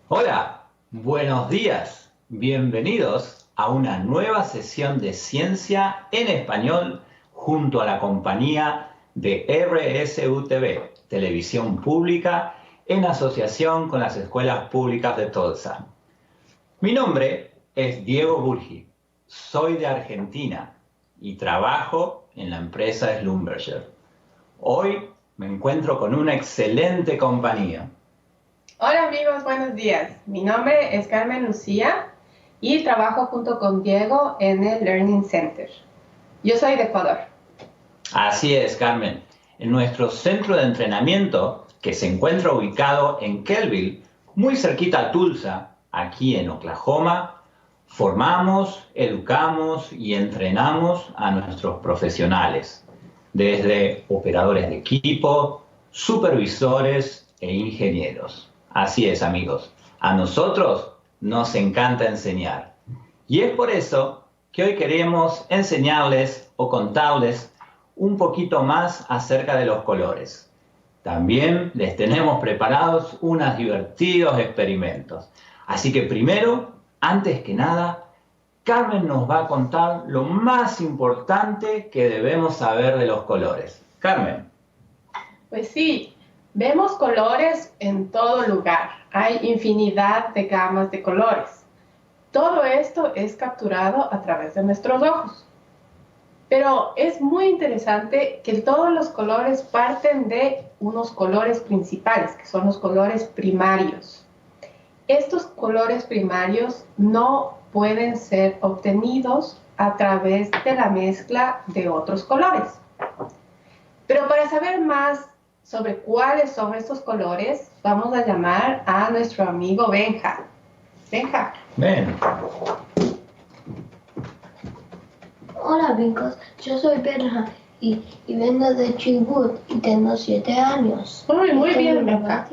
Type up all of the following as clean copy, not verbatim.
Hola, buenos días. Bienvenidos a una nueva sesión de Ciencia en Español junto a la compañía de RSU TV, Televisión Pública, en asociación con las escuelas públicas de Tulsa. Mi nombre es Diego Burgi, soy de Argentina y trabajo en la empresa Schlumberger. Hoy me encuentro con una excelente compañía. Hola amigos, buenos días. Mi nombre es Carmen Lucía y trabajo junto con Diego en el Learning Center. Yo soy de Ecuador. Así es, Carmen. En nuestro centro de entrenamiento, que se encuentra ubicado en Kelville, muy cerquita a Tulsa, aquí en Oklahoma, formamos, educamos y entrenamos a nuestros profesionales, desde operadores de equipo, supervisores e ingenieros. Así es, amigos. A nosotros nos encanta enseñar. Y es por eso que hoy queremos enseñarles o contarles un poquito más acerca de los colores. También les tenemos preparados unos divertidos experimentos. Así que primero, antes que nada, Carmen nos va a contar lo más importante que debemos saber de los colores. Carmen. Pues sí. Vemos colores en todo lugar. Hay infinidad de gamas de colores. Todo esto es capturado a través de nuestros ojos. Pero es muy interesante que todos los colores parten de unos colores principales, que son los colores primarios. Estos colores primarios no pueden ser obtenidos a través de la mezcla de otros colores. Pero para saber más sobre cuáles son estos colores, vamos a llamar a nuestro amigo Benja. Benja. Ven. Hola amigos, yo soy Benja y vengo de Chubut y tengo 7 años. Muy bien, Benja.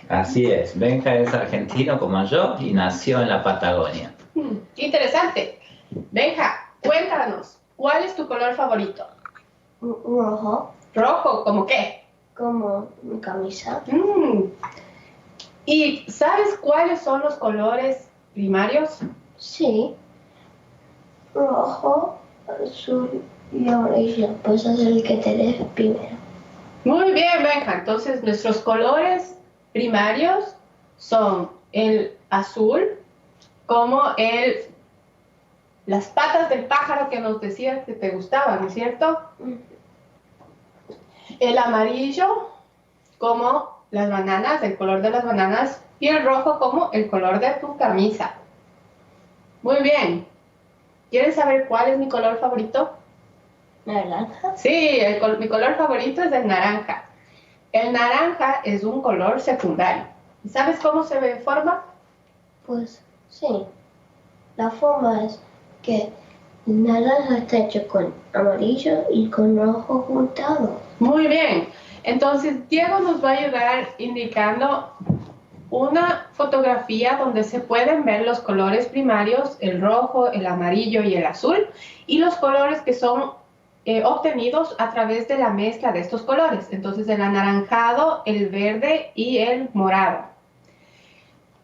Así es, Benja es argentino como yo y nació en la Patagonia. Interesante. Benja, cuéntanos, ¿cuál es tu color favorito? Rojo. ¿Rojo? ¿Cómo qué? Como mi camisa. ¿Y sabes cuáles son los colores primarios? Sí. Rojo, azul y amarillo. Pues es el que tenés primero. Muy bien, Benja. Entonces, nuestros colores primarios son el azul, como las patas del pájaro que nos decías que te gustaban, ¿no es cierto? El amarillo como las bananas, el color de las bananas, y el rojo como el color de tu camisa. Muy bien. ¿Quieres saber cuál es mi color favorito? ¿Naranja? Sí, mi color favorito es el naranja. El naranja es un color secundario. ¿Sabes cómo se forma? Pues sí. La forma es que el naranja está hecho con amarillo y con rojo juntado. Muy bien. Entonces, Diego nos va a ayudar indicando una fotografía donde se pueden ver los colores primarios, el rojo, el amarillo y el azul, y los colores que son obtenidos a través de la mezcla de estos colores. Entonces, el anaranjado, el verde y el morado.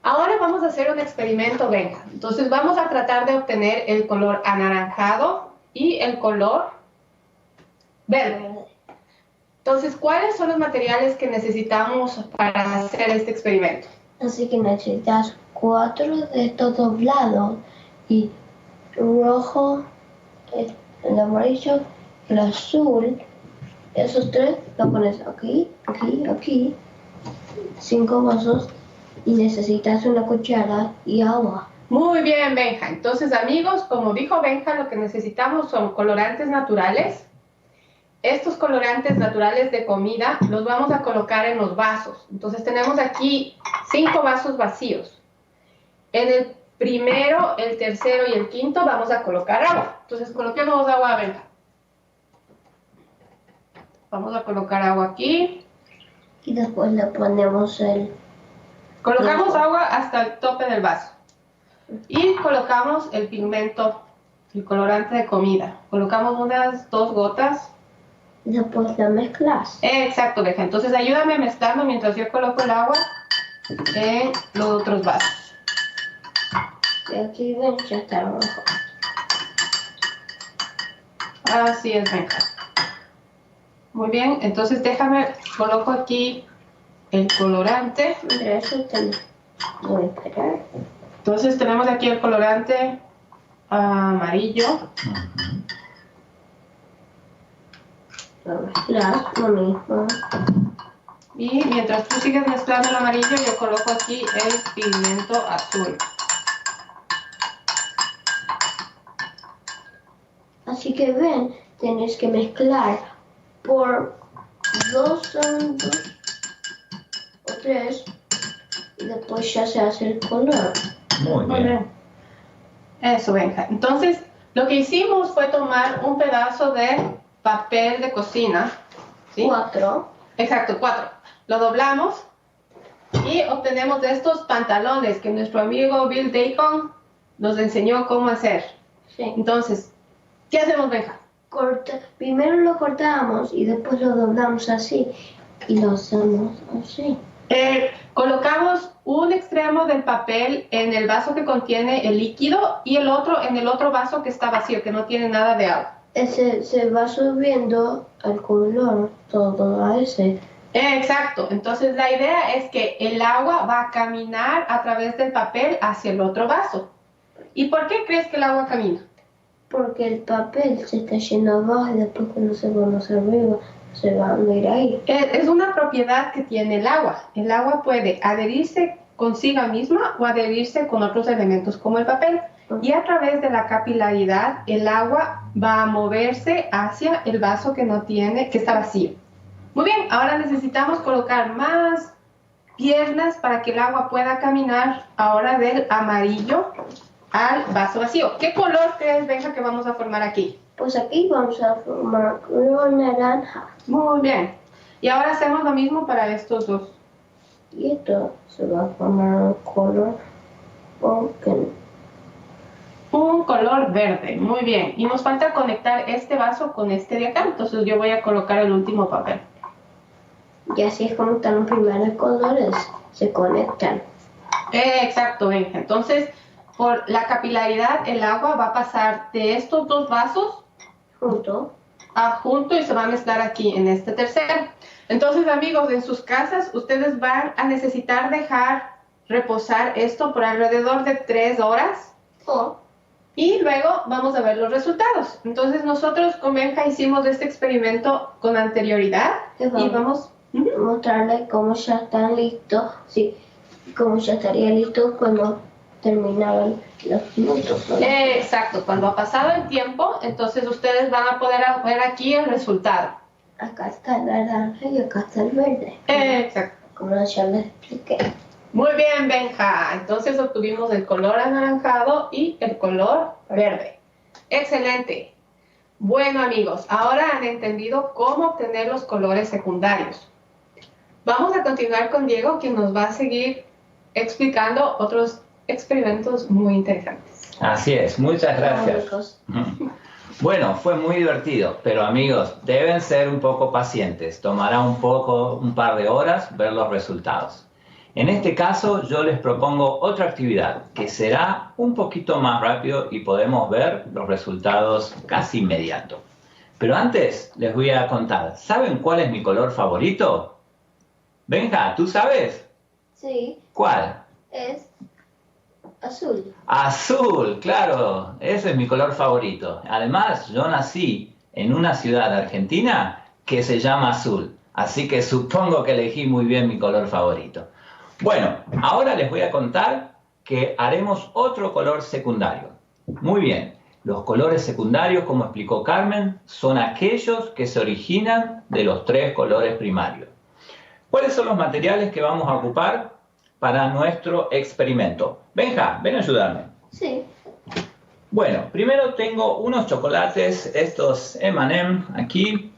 Ahora vamos a hacer un experimento, Benja. Entonces, vamos a tratar de obtener el color anaranjado y el color verde. Entonces, ¿cuáles son los materiales que necesitamos para hacer este experimento? Así que necesitas 4 de estos doblados y rojo, el amarillo, el azul. Esos 3 los pones aquí, aquí, aquí. 5 vasos y necesitas una cuchara y agua. Muy bien, Benja. Entonces, amigos, como dijo Benja, lo que necesitamos son colorantes naturales. Estos colorantes naturales de comida los vamos a colocar en los vasos. Entonces tenemos aquí 5 vasos vacíos. En el primero, el tercero y el quinto vamos a colocar agua. Entonces coloquemos agua, Benja. Vamos a colocar agua aquí. Y después le ponemos Colocamos agua hasta el tope del vaso. Y colocamos el pigmento, el colorante de comida. Colocamos unas 2 gotas. Después la mezclas. Exacto, Benja. Entonces ayúdame mezclando mientras yo coloco el agua. en los otros vasos. Y aquí ven, ya está rojo. Así es, Benja. Muy bien, entonces déjame, coloco aquí el colorante. Mira, eso también. Voy a esperar. Entonces tenemos aquí el colorante amarillo. Voy a mezclar lo mismo. Y mientras tú sigues mezclando el amarillo, yo coloco aquí el pigmento azul. Así que ven, tienes que mezclar por 2 segundos o 3 y después ya se hace el color. Muy bien. Eso, Benja. Entonces, lo que hicimos fue tomar un pedazo de papel de cocina. ¿Sí? 4. Exacto, 4. Lo doblamos y obtenemos de estos pantalones que nuestro amigo Bill Daycon nos enseñó cómo hacer. Sí. Entonces, ¿qué hacemos, Benja? Primero lo cortamos y después lo doblamos así y lo hacemos así. Colocamos un extremo del papel en el vaso que contiene el líquido y el otro en el otro vaso que está vacío, que no tiene nada de agua. Ese se va subiendo al color, todo a ese. Exacto, entonces la idea es que el agua va a caminar a través del papel hacia el otro vaso. ¿Y por qué crees que el agua camina? Porque el papel se está yendo abajo y después cuando se va más arriba se va a ir ahí. Es una propiedad que tiene el agua. El agua puede adherirse consigo misma o adherirse con otros elementos como el papel. Y a través de la capilaridad, el agua va a moverse hacia el vaso que está vacío. Muy bien, ahora necesitamos colocar más piernas para que el agua pueda caminar ahora del amarillo al vaso vacío. ¿Qué color crees, Benja, que vamos a formar aquí? Pues aquí vamos a formar color naranja. Muy bien. Y ahora hacemos lo mismo para estos dos. Y esto se va a formar color pumpkin. Un color verde, muy bien. Y nos falta conectar este vaso con este de acá. Entonces yo voy a colocar el último papel. Y así es como están los primeros colores, se conectan. Exacto, Benja. Entonces, por la capilaridad, el agua va a pasar de estos dos vasos Junto. junto y se va a mezclar aquí en este tercero. Entonces, amigos, en sus casas ustedes van a necesitar dejar reposar esto por alrededor de 3 horas. Y luego vamos a ver los resultados. Entonces, nosotros con Benja hicimos este experimento con anterioridad y vamos a mostrarle cómo ya están listos, sí, cómo ya estaría listo cuando terminaban los minutos, ¿no? Exacto, cuando ha pasado el tiempo, entonces ustedes van a poder ver aquí el resultado. Acá está el naranja y acá está el verde. Exacto. Como ya les expliqué. Muy bien, Benja. Entonces obtuvimos el color anaranjado y el color verde. Excelente. Bueno, amigos, ahora han entendido cómo obtener los colores secundarios. Vamos a continuar con Diego, quien nos va a seguir explicando otros experimentos muy interesantes. Así es, muchas gracias. Bueno, fue muy divertido, pero amigos, deben ser un poco pacientes. Tomará un par de horas ver los resultados. En este caso, yo les propongo otra actividad que será un poquito más rápido y podemos ver los resultados casi inmediato. Pero antes les voy a contar, ¿saben cuál es mi color favorito? Benja, ¿tú sabes? Sí. ¿Cuál? Es azul. Azul, claro, ese es mi color favorito. Además, yo nací en una ciudad argentina que se llama Azul, así que supongo que elegí muy bien mi color favorito. Bueno, ahora les voy a contar que haremos otro color secundario. Muy bien, los colores secundarios, como explicó Carmen, son aquellos que se originan de los 3 colores primarios. ¿Cuáles son los materiales que vamos a ocupar para nuestro experimento? Benja, ven a ayudarme. Sí. Bueno, primero tengo unos chocolates, estos M&M aquí,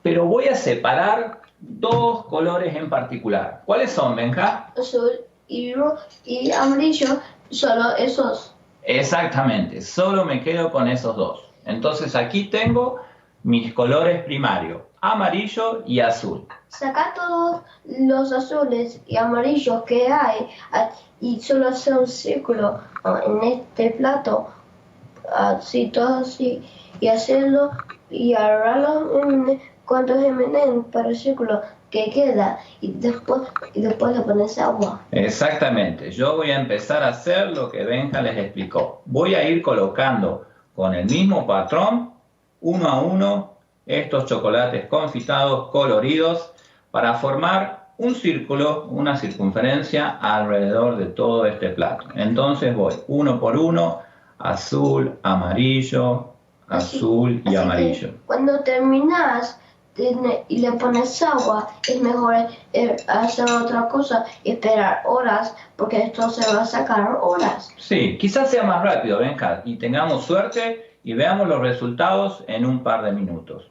pero voy a separar 2 colores en particular. ¿Cuáles son, Benja? Azul y amarillo, solo esos. Exactamente, solo me quedo con esos 2. Entonces aquí tengo mis colores primarios, amarillo y azul. Saca todos los azules y amarillos que hay y solo hacer un círculo en este plato, así todo así, y hacerlo y agarrarlo en cuantos M&M para el círculo que queda y después le pones agua. Exactamente, yo voy a empezar a hacer lo que Benja les explicó. Voy a ir colocando con el mismo patrón, uno a uno, estos chocolates confitados coloridos para formar un círculo, una circunferencia alrededor de todo este plato. Entonces voy uno por uno, azul, amarillo, azul y amarillo. Cuando terminas y le pones agua, es mejor hacer otra cosa y esperar horas, porque esto se va a sacar horas. Sí, quizás sea más rápido, Benja, y tengamos suerte y veamos los resultados en un par de minutos.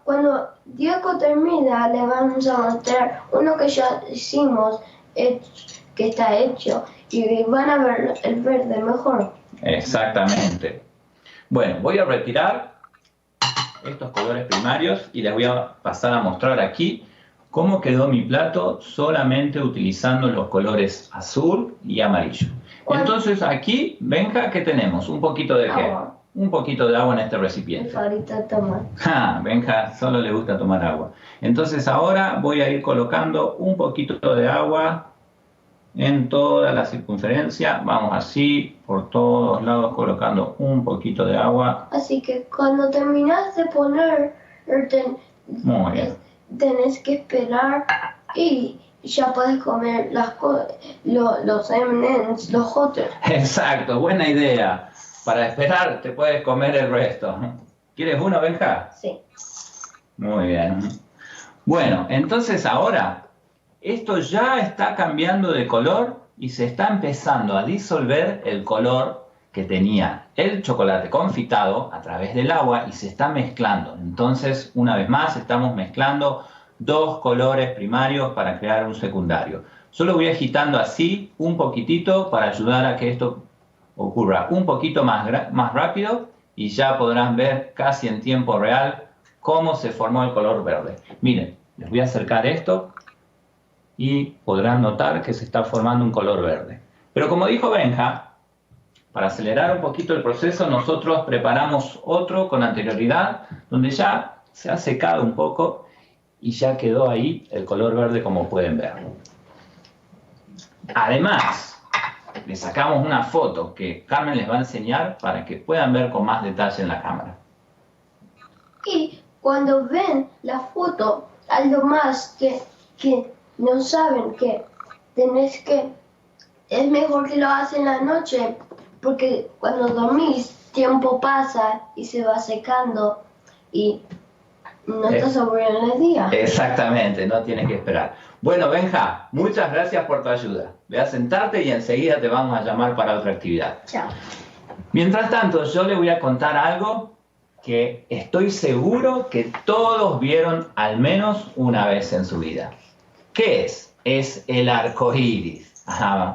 Cuando Diego termina, le vamos a mostrar uno que ya hicimos, que está hecho, y van a ver el verde mejor. Exactamente. Bueno, voy a retirar estos colores primarios y les voy a pasar a mostrar aquí cómo quedó mi plato solamente utilizando los colores azul y amarillo. Entonces aquí, Benja, ¿qué tenemos? Un poquito de qué? Agua. Un poquito de agua en este recipiente. Ahorita toma. Benja solo le gusta tomar agua. Entonces ahora voy a ir colocando un poquito de agua en toda la circunferencia. Vamos así, por todos lados, colocando un poquito de agua. Así que cuando terminas de poner, Muy bien. tenés que esperar y ya puedes comer los M&M's, los hot. Exacto, buena idea. Para esperar te puedes comer el resto. ¿Quieres uno, Benja? Sí. Muy bien. Bueno, entonces ahora esto ya está cambiando de color y se está empezando a disolver el color que tenía el chocolate confitado a través del agua y se está mezclando. Entonces, una vez más, estamos mezclando dos colores primarios para crear un secundario. Solo voy agitando así un poquitito para ayudar a que esto ocurra un poquito más rápido y ya podrán ver casi en tiempo real cómo se formó el color verde. Miren, les voy a acercar esto y podrán notar que se está formando un color verde. Pero como dijo Benja, para acelerar un poquito el proceso, nosotros preparamos otro con anterioridad, donde ya se ha secado un poco y ya quedó ahí el color verde como pueden ver. Además, les sacamos una foto que Carmen les va a enseñar para que puedan ver con más detalle en la cámara. Y cuando ven la foto, algo más que no saben que es mejor que lo hacen en la noche, porque cuando dormís, tiempo pasa y se va secando y no estás aburrido en el día. Exactamente, no tienes que esperar. Bueno, Benja, muchas gracias por tu ayuda. Ve a sentarte y enseguida te vamos a llamar para otra actividad. Chao. Mientras tanto, yo le voy a contar algo que estoy seguro que todos vieron al menos una vez en su vida. ¿Qué es? Es el arco iris.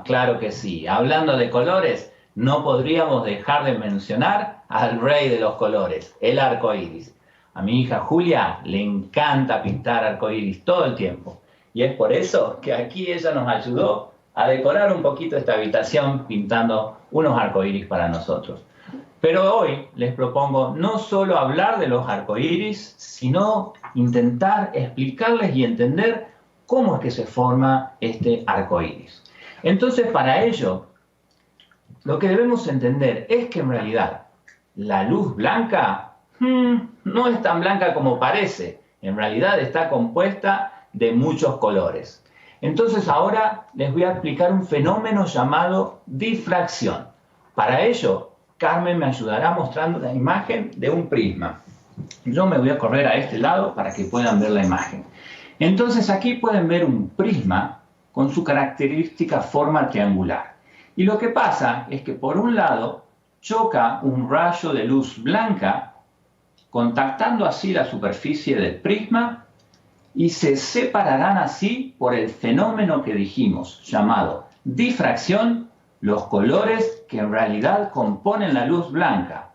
Claro que sí. Hablando de colores, no podríamos dejar de mencionar al rey de los colores, el arco iris. A mi hija Julia le encanta pintar arco iris todo el tiempo. Y es por eso que aquí ella nos ayudó a decorar un poquito esta habitación pintando unos arcoíris para nosotros. Pero hoy les propongo no solo hablar de los arcoíris, sino intentar explicarles y entender cómo es que se forma este arcoíris. Entonces, para ello, lo que debemos entender es que en realidad la luz blanca no es tan blanca como parece. En realidad está compuesta de muchos colores. Entonces ahora les voy a explicar un fenómeno llamado difracción. Para ello, Carmen me ayudará mostrando la imagen de un prisma. Yo me voy a correr a este lado para que puedan ver la imagen. Entonces aquí pueden ver un prisma con su característica forma triangular. Y lo que pasa es que por un lado choca un rayo de luz blanca contactando así la superficie del prisma y se separarán así por el fenómeno que dijimos, llamado difracción, los colores que en realidad componen la luz blanca.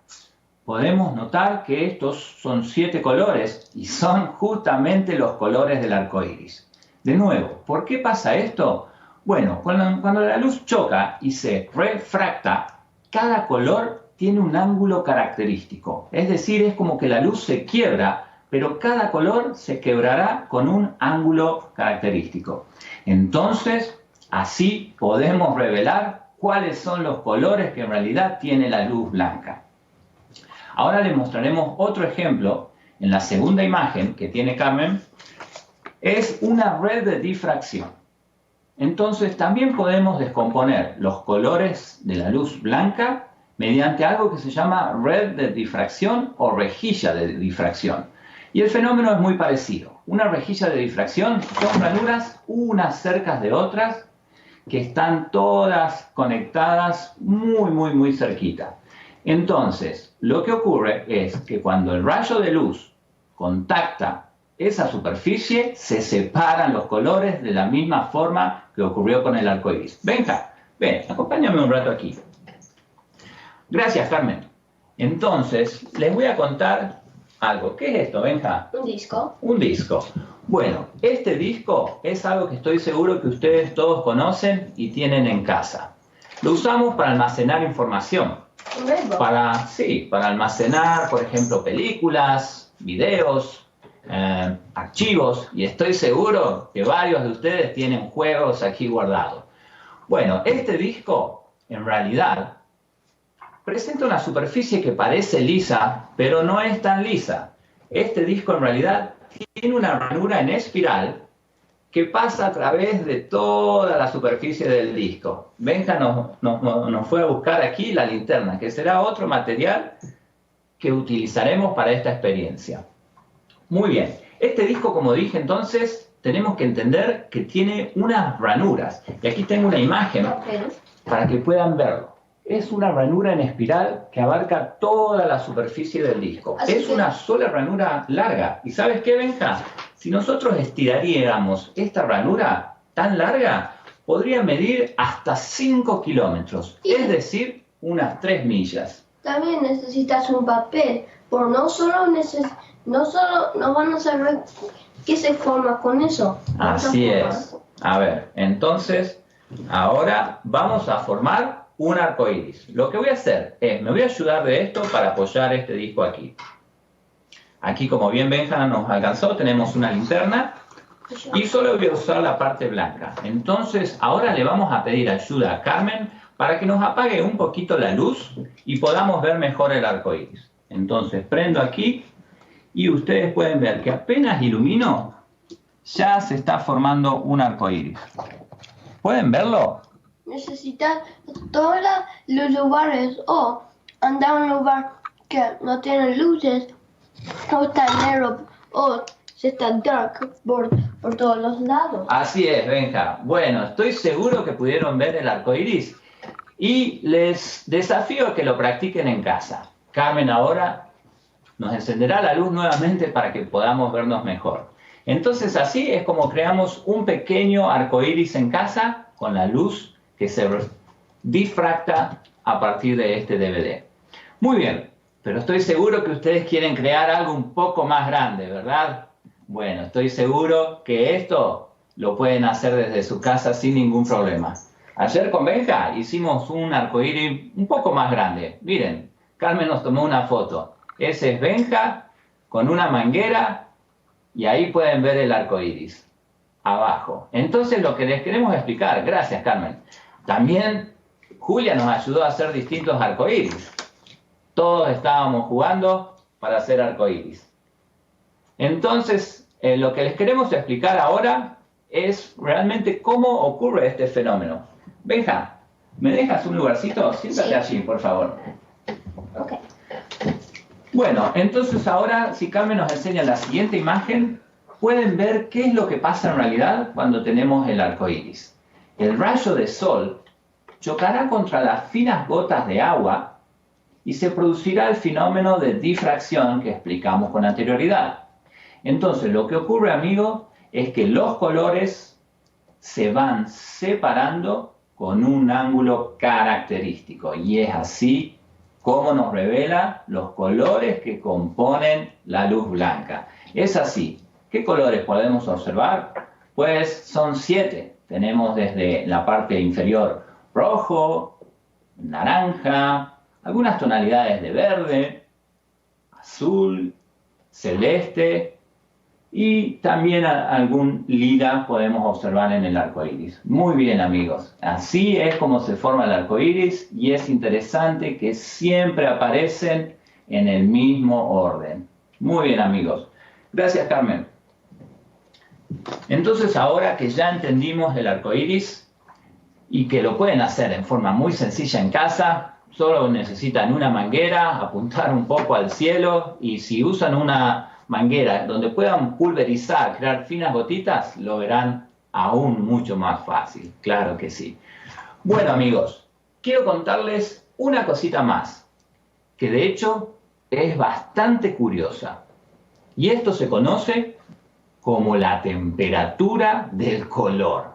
podemos notar que estos son 7 colores y son justamente los colores del arco iris. De nuevo, ¿por qué pasa esto? Bueno, cuando la luz choca y se refracta, cada color tiene un ángulo característico. Es decir, es como que la luz se quiebra, pero cada color se quebrará con un ángulo característico. Entonces, así podemos revelar cuáles son los colores que en realidad tiene la luz blanca. Ahora les mostraremos otro ejemplo. En la segunda imagen que tiene Carmen, es una red de difracción. Entonces también podemos descomponer los colores de la luz blanca mediante algo que se llama red de difracción o rejilla de difracción. Y el fenómeno es muy parecido. Una rejilla de difracción son ranuras unas cerca de otras que están todas conectadas muy cerquita. Entonces, lo que ocurre es que cuando el rayo de luz contacta esa superficie, se separan los colores de la misma forma que ocurrió con el arco iris. Benja, ven, acompáñame un rato aquí. Gracias, Carmen. Entonces, les voy a contar algo. ¿Qué es esto, Benja? Un disco. Un disco. Bueno, este disco es algo que estoy seguro que ustedes todos conocen y tienen en casa. Lo usamos para almacenar información. Para almacenar, por ejemplo, películas, videos, archivos, y estoy seguro que varios de ustedes tienen juegos aquí guardados. Bueno, este disco, en realidad, presenta una superficie que parece lisa, pero no es tan lisa. Este disco, en realidad, tiene una ranura en espiral que pasa a través de toda la superficie del disco. Benja nos fue a buscar aquí la linterna, que será otro material que utilizaremos para esta experiencia. Muy bien, este disco, como dije entonces, tenemos que entender que tiene unas ranuras. Y aquí tengo una imagen para que puedan verlo. Es una ranura en espiral que abarca toda la superficie del disco. Es una sola ranura larga. ¿Y sabes qué, Benja? Si nosotros estiraríamos esta ranura tan larga, podría medir hasta 5 kilómetros, es decir, unas 3 millas. También necesitas un papel, porque no van a saber qué se forma con eso. Así es. A ver, entonces, ahora vamos a formar un arco iris. Lo que voy a hacer es, me voy a ayudar de esto para apoyar este disco aquí. Aquí, como bien Benja nos alcanzó, tenemos una linterna y solo voy a usar la parte blanca. Entonces, ahora le vamos a pedir ayuda a Carmen para que nos apague un poquito la luz y podamos ver mejor el arco iris. Entonces, prendo aquí y ustedes pueden ver que apenas ilumino, ya se está formando un arco iris. ¿Pueden verlo? Necesitas todos los lugares o andar a un lugar que no tiene luces o está negro o se está dark por todos los lados. Así es, Benja. Bueno, estoy seguro que pudieron ver el arco iris y les desafío a que lo practiquen en casa. Carmen ahora nos encenderá la luz nuevamente para que podamos vernos mejor. Entonces así es como creamos un pequeño arco iris en casa con la luz que se difracta a partir de este DVD. Muy bien, pero estoy seguro que ustedes quieren crear algo un poco más grande, ¿verdad? Bueno, estoy seguro que esto lo pueden hacer desde su casa sin ningún problema. Ayer con Benja hicimos un arcoíris un poco más grande. Miren, Carmen nos tomó una foto. Ese es Benja con una manguera y ahí pueden ver el arcoíris abajo. Entonces lo que les queremos explicar, gracias Carmen, también Julia nos ayudó a hacer distintos arcoíris. Todos estábamos jugando para hacer arcoíris. Entonces, lo que les queremos explicar ahora es realmente cómo ocurre este fenómeno. Benja, ¿me dejas un lugarcito? Siéntate allí, por favor. Ok. Bueno, entonces ahora, si Carmen nos enseña la siguiente imagen, pueden ver qué es lo que pasa en realidad cuando tenemos el arco iris. El rayo de sol chocará contra las finas gotas de agua y se producirá el fenómeno de difracción que explicamos con anterioridad. Entonces, lo que ocurre, amigos, es que los colores se van separando con un ángulo característico y es así cómo nos revela los colores que componen la luz blanca. Es así. ¿Qué colores podemos observar? Pues son 7. Tenemos desde la parte inferior rojo, naranja, algunas tonalidades de verde, azul, celeste y también algún lila podemos observar en el arco iris. Muy bien, amigos. Así es como se forma el arco iris y es interesante que siempre aparecen en el mismo orden. Muy bien, amigos. Gracias, Carmen. Entonces, ahora que ya entendimos el arco iris y que lo pueden hacer en forma muy sencilla en casa, solo necesitan una manguera, apuntar un poco al cielo y si usan una manguera donde puedan pulverizar, crear finas gotitas, lo verán aún mucho más fácil. Claro que sí. Bueno, amigos, quiero contarles una cosita más, que de hecho es bastante curiosa. Y esto se conoce como la temperatura del color.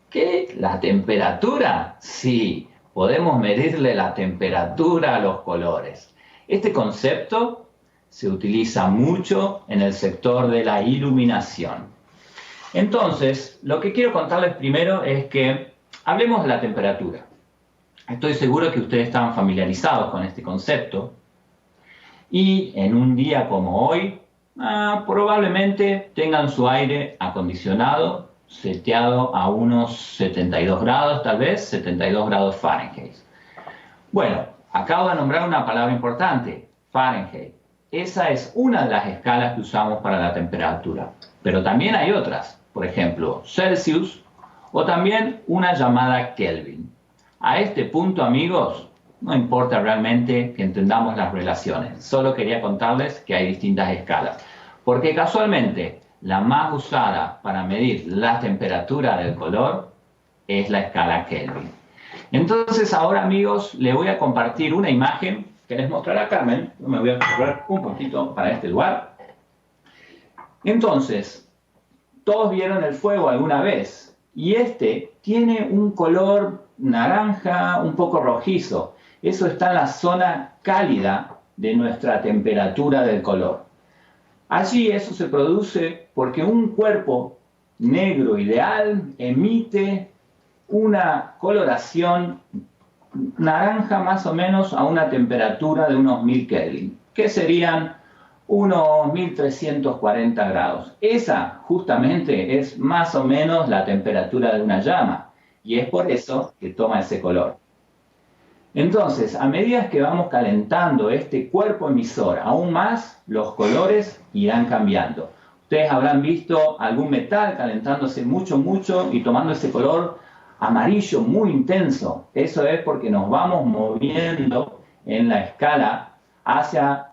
¿Qué? ¿La temperatura? Sí, podemos medirle la temperatura a los colores. Este concepto se utiliza mucho en el sector de la iluminación. Entonces, lo que quiero contarles primero es que hablemos de la temperatura. Estoy seguro que ustedes están familiarizados con este concepto y en un día como hoy, probablemente tengan su aire acondicionado seteado a unos 72 grados, tal vez 72 grados Fahrenheit. Bueno, acabo de nombrar una palabra importante, Fahrenheit. Esa es una de las escalas que usamos para la temperatura, pero también hay otras, por ejemplo, Celsius o también una llamada Kelvin. A este punto, amigos, no importa realmente que entendamos las relaciones, solo quería contarles que hay distintas escalas, porque casualmente la más usada para medir la temperatura del color es la escala Kelvin. Entonces ahora, amigos, les voy a compartir una imagen que les mostrará Carmen. Yo me voy a correr un poquito para este lugar. Entonces, todos vieron el fuego alguna vez y este tiene un color naranja un poco rojizo. Eso está en la zona cálida de nuestra temperatura del color. Allí eso se produce porque un cuerpo negro ideal emite una coloración naranja más o menos a una temperatura de unos 1000 Kelvin, que serían unos 1340 grados. Esa justamente es más o menos la temperatura de una llama y es por eso que toma ese color. Entonces, a medida que vamos calentando este cuerpo emisor aún más, los colores irán cambiando. Ustedes habrán visto algún metal calentándose mucho y tomando ese color amarillo muy intenso. Eso es porque nos vamos moviendo en la escala hacia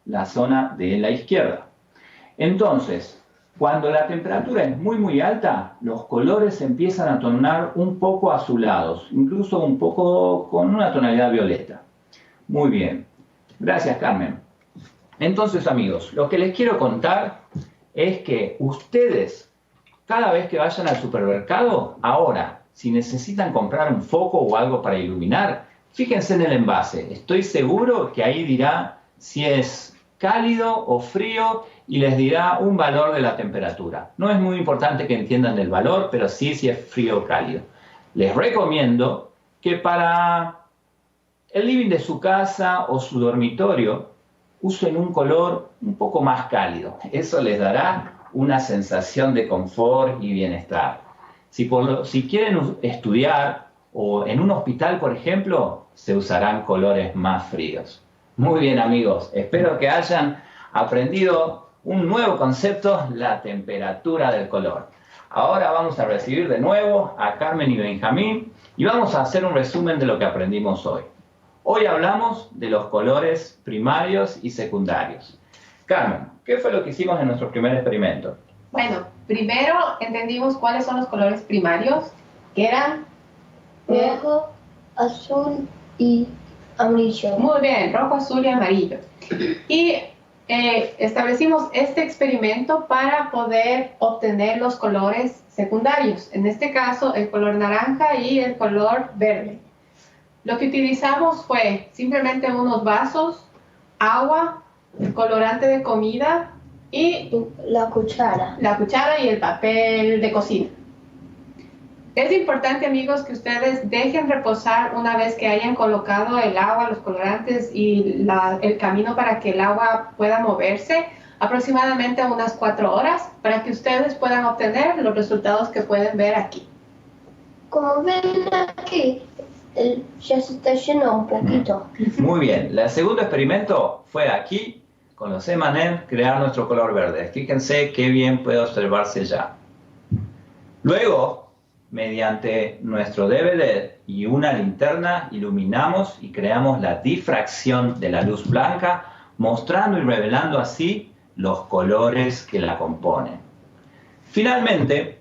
la zona de la izquierda. Entonces, cuando la temperatura es muy alta, los colores empiezan a tornar un poco azulados, incluso un poco con una tonalidad violeta. Muy bien. Gracias, Carmen. Entonces, amigos, lo que les quiero contar es que ustedes, cada vez que vayan al supermercado, ahora, si necesitan comprar un foco o algo para iluminar, fíjense en el envase. Estoy seguro que ahí dirá si es cálido o frío y les dirá un valor de la temperatura. No es muy importante que entiendan el valor, pero sí si es frío o cálido. Les recomiendo que para el living de su casa o su dormitorio usen un color un poco más cálido. Eso les dará una sensación de confort y bienestar. Si quieren estudiar o en un hospital, por ejemplo, se usarán colores más fríos. Muy bien, amigos. Espero que hayan aprendido un nuevo concepto, la temperatura del color. Ahora vamos a recibir de nuevo a Carmen y Benjamín y vamos a hacer un resumen de lo que aprendimos hoy. Hoy hablamos de los colores primarios y secundarios. Carmen, ¿qué fue lo que hicimos en nuestro primer experimento? Bueno, primero entendimos cuáles son los colores primarios, que eran rojo, azul y amarillo. Muy bien, rojo, azul y amarillo. Y establecimos este experimento para poder obtener los colores secundarios. En este caso, el color naranja y el color verde. Lo que utilizamos fue simplemente unos vasos, agua, colorante de comida y La cuchara. la cuchara y el papel de cocina. Es importante, amigos, que ustedes dejen reposar una vez que hayan colocado el agua, los colorantes y el camino para que el agua pueda moverse, aproximadamente unas 4 horas, para que ustedes puedan obtener los resultados que pueden ver aquí. Como ven aquí, ya se está llenando un poquito. Muy bien, el segundo experimento fue aquí, con los M&M, crear nuestro color verde. Fíjense qué bien puede observarse ya. Luego, mediante nuestro DVD y una linterna, iluminamos y creamos la difracción de la luz blanca, mostrando y revelando así los colores que la componen. Finalmente,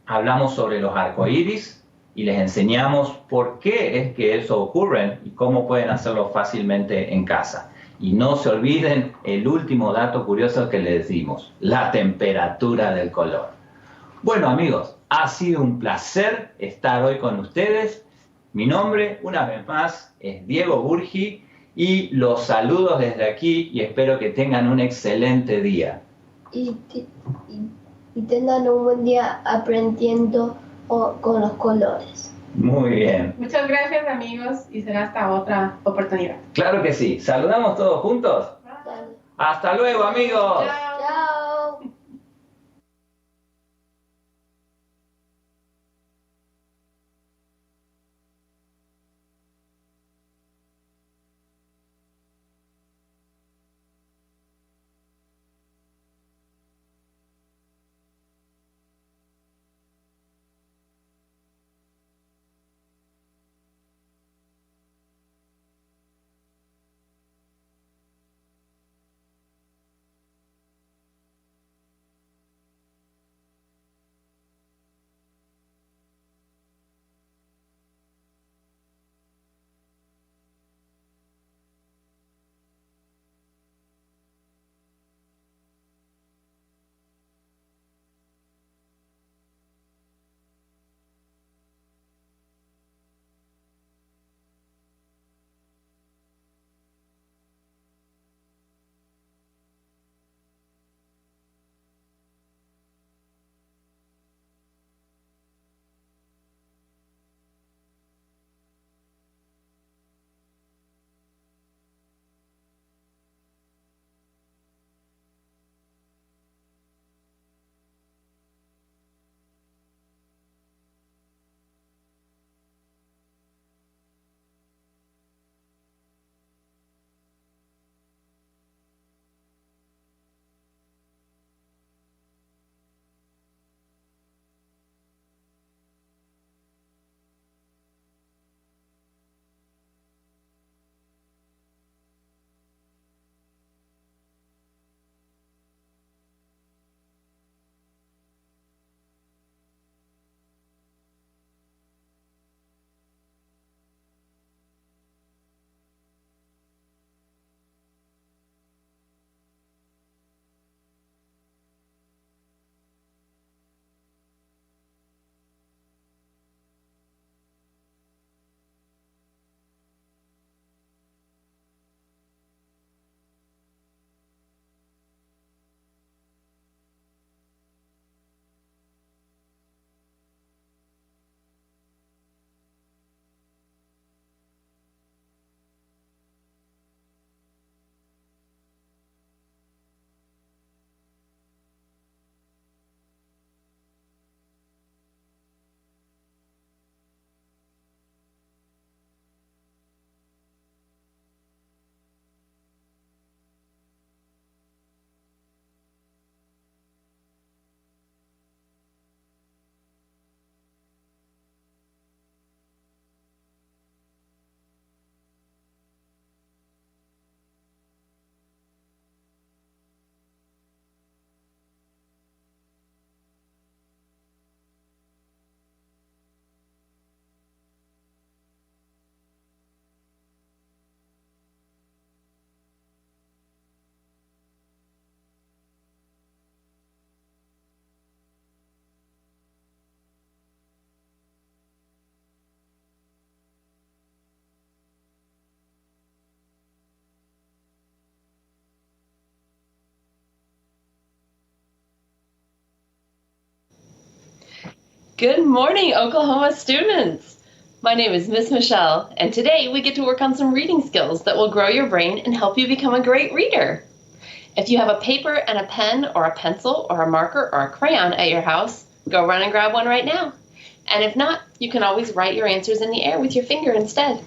hablamos sobre los arcoíris y les enseñamos por qué es que eso ocurre y cómo pueden hacerlo fácilmente en casa. Y no se olviden el último dato curioso que les dimos, la temperatura del color. Bueno, amigos, ha sido un placer estar hoy con ustedes. Mi nombre, una vez más, es Diego Burgi y los saludo desde aquí y espero que tengan un excelente día. Y tengan un buen día aprendiendo con los colores. Muy bien. Muchas gracias, amigos, y será hasta otra oportunidad. Claro que sí. ¿Saludamos todos juntos? Hasta luego, amigos. Chao. Chao. Good morning, Oklahoma students. My name is Miss Michelle, and today we get to work on some reading skills that will grow your brain and help you become a great reader. If you have a paper and a pen or a pencil or a marker or a crayon at your house, go run and grab one right now. And if not, you can always write your answers in the air with your finger instead.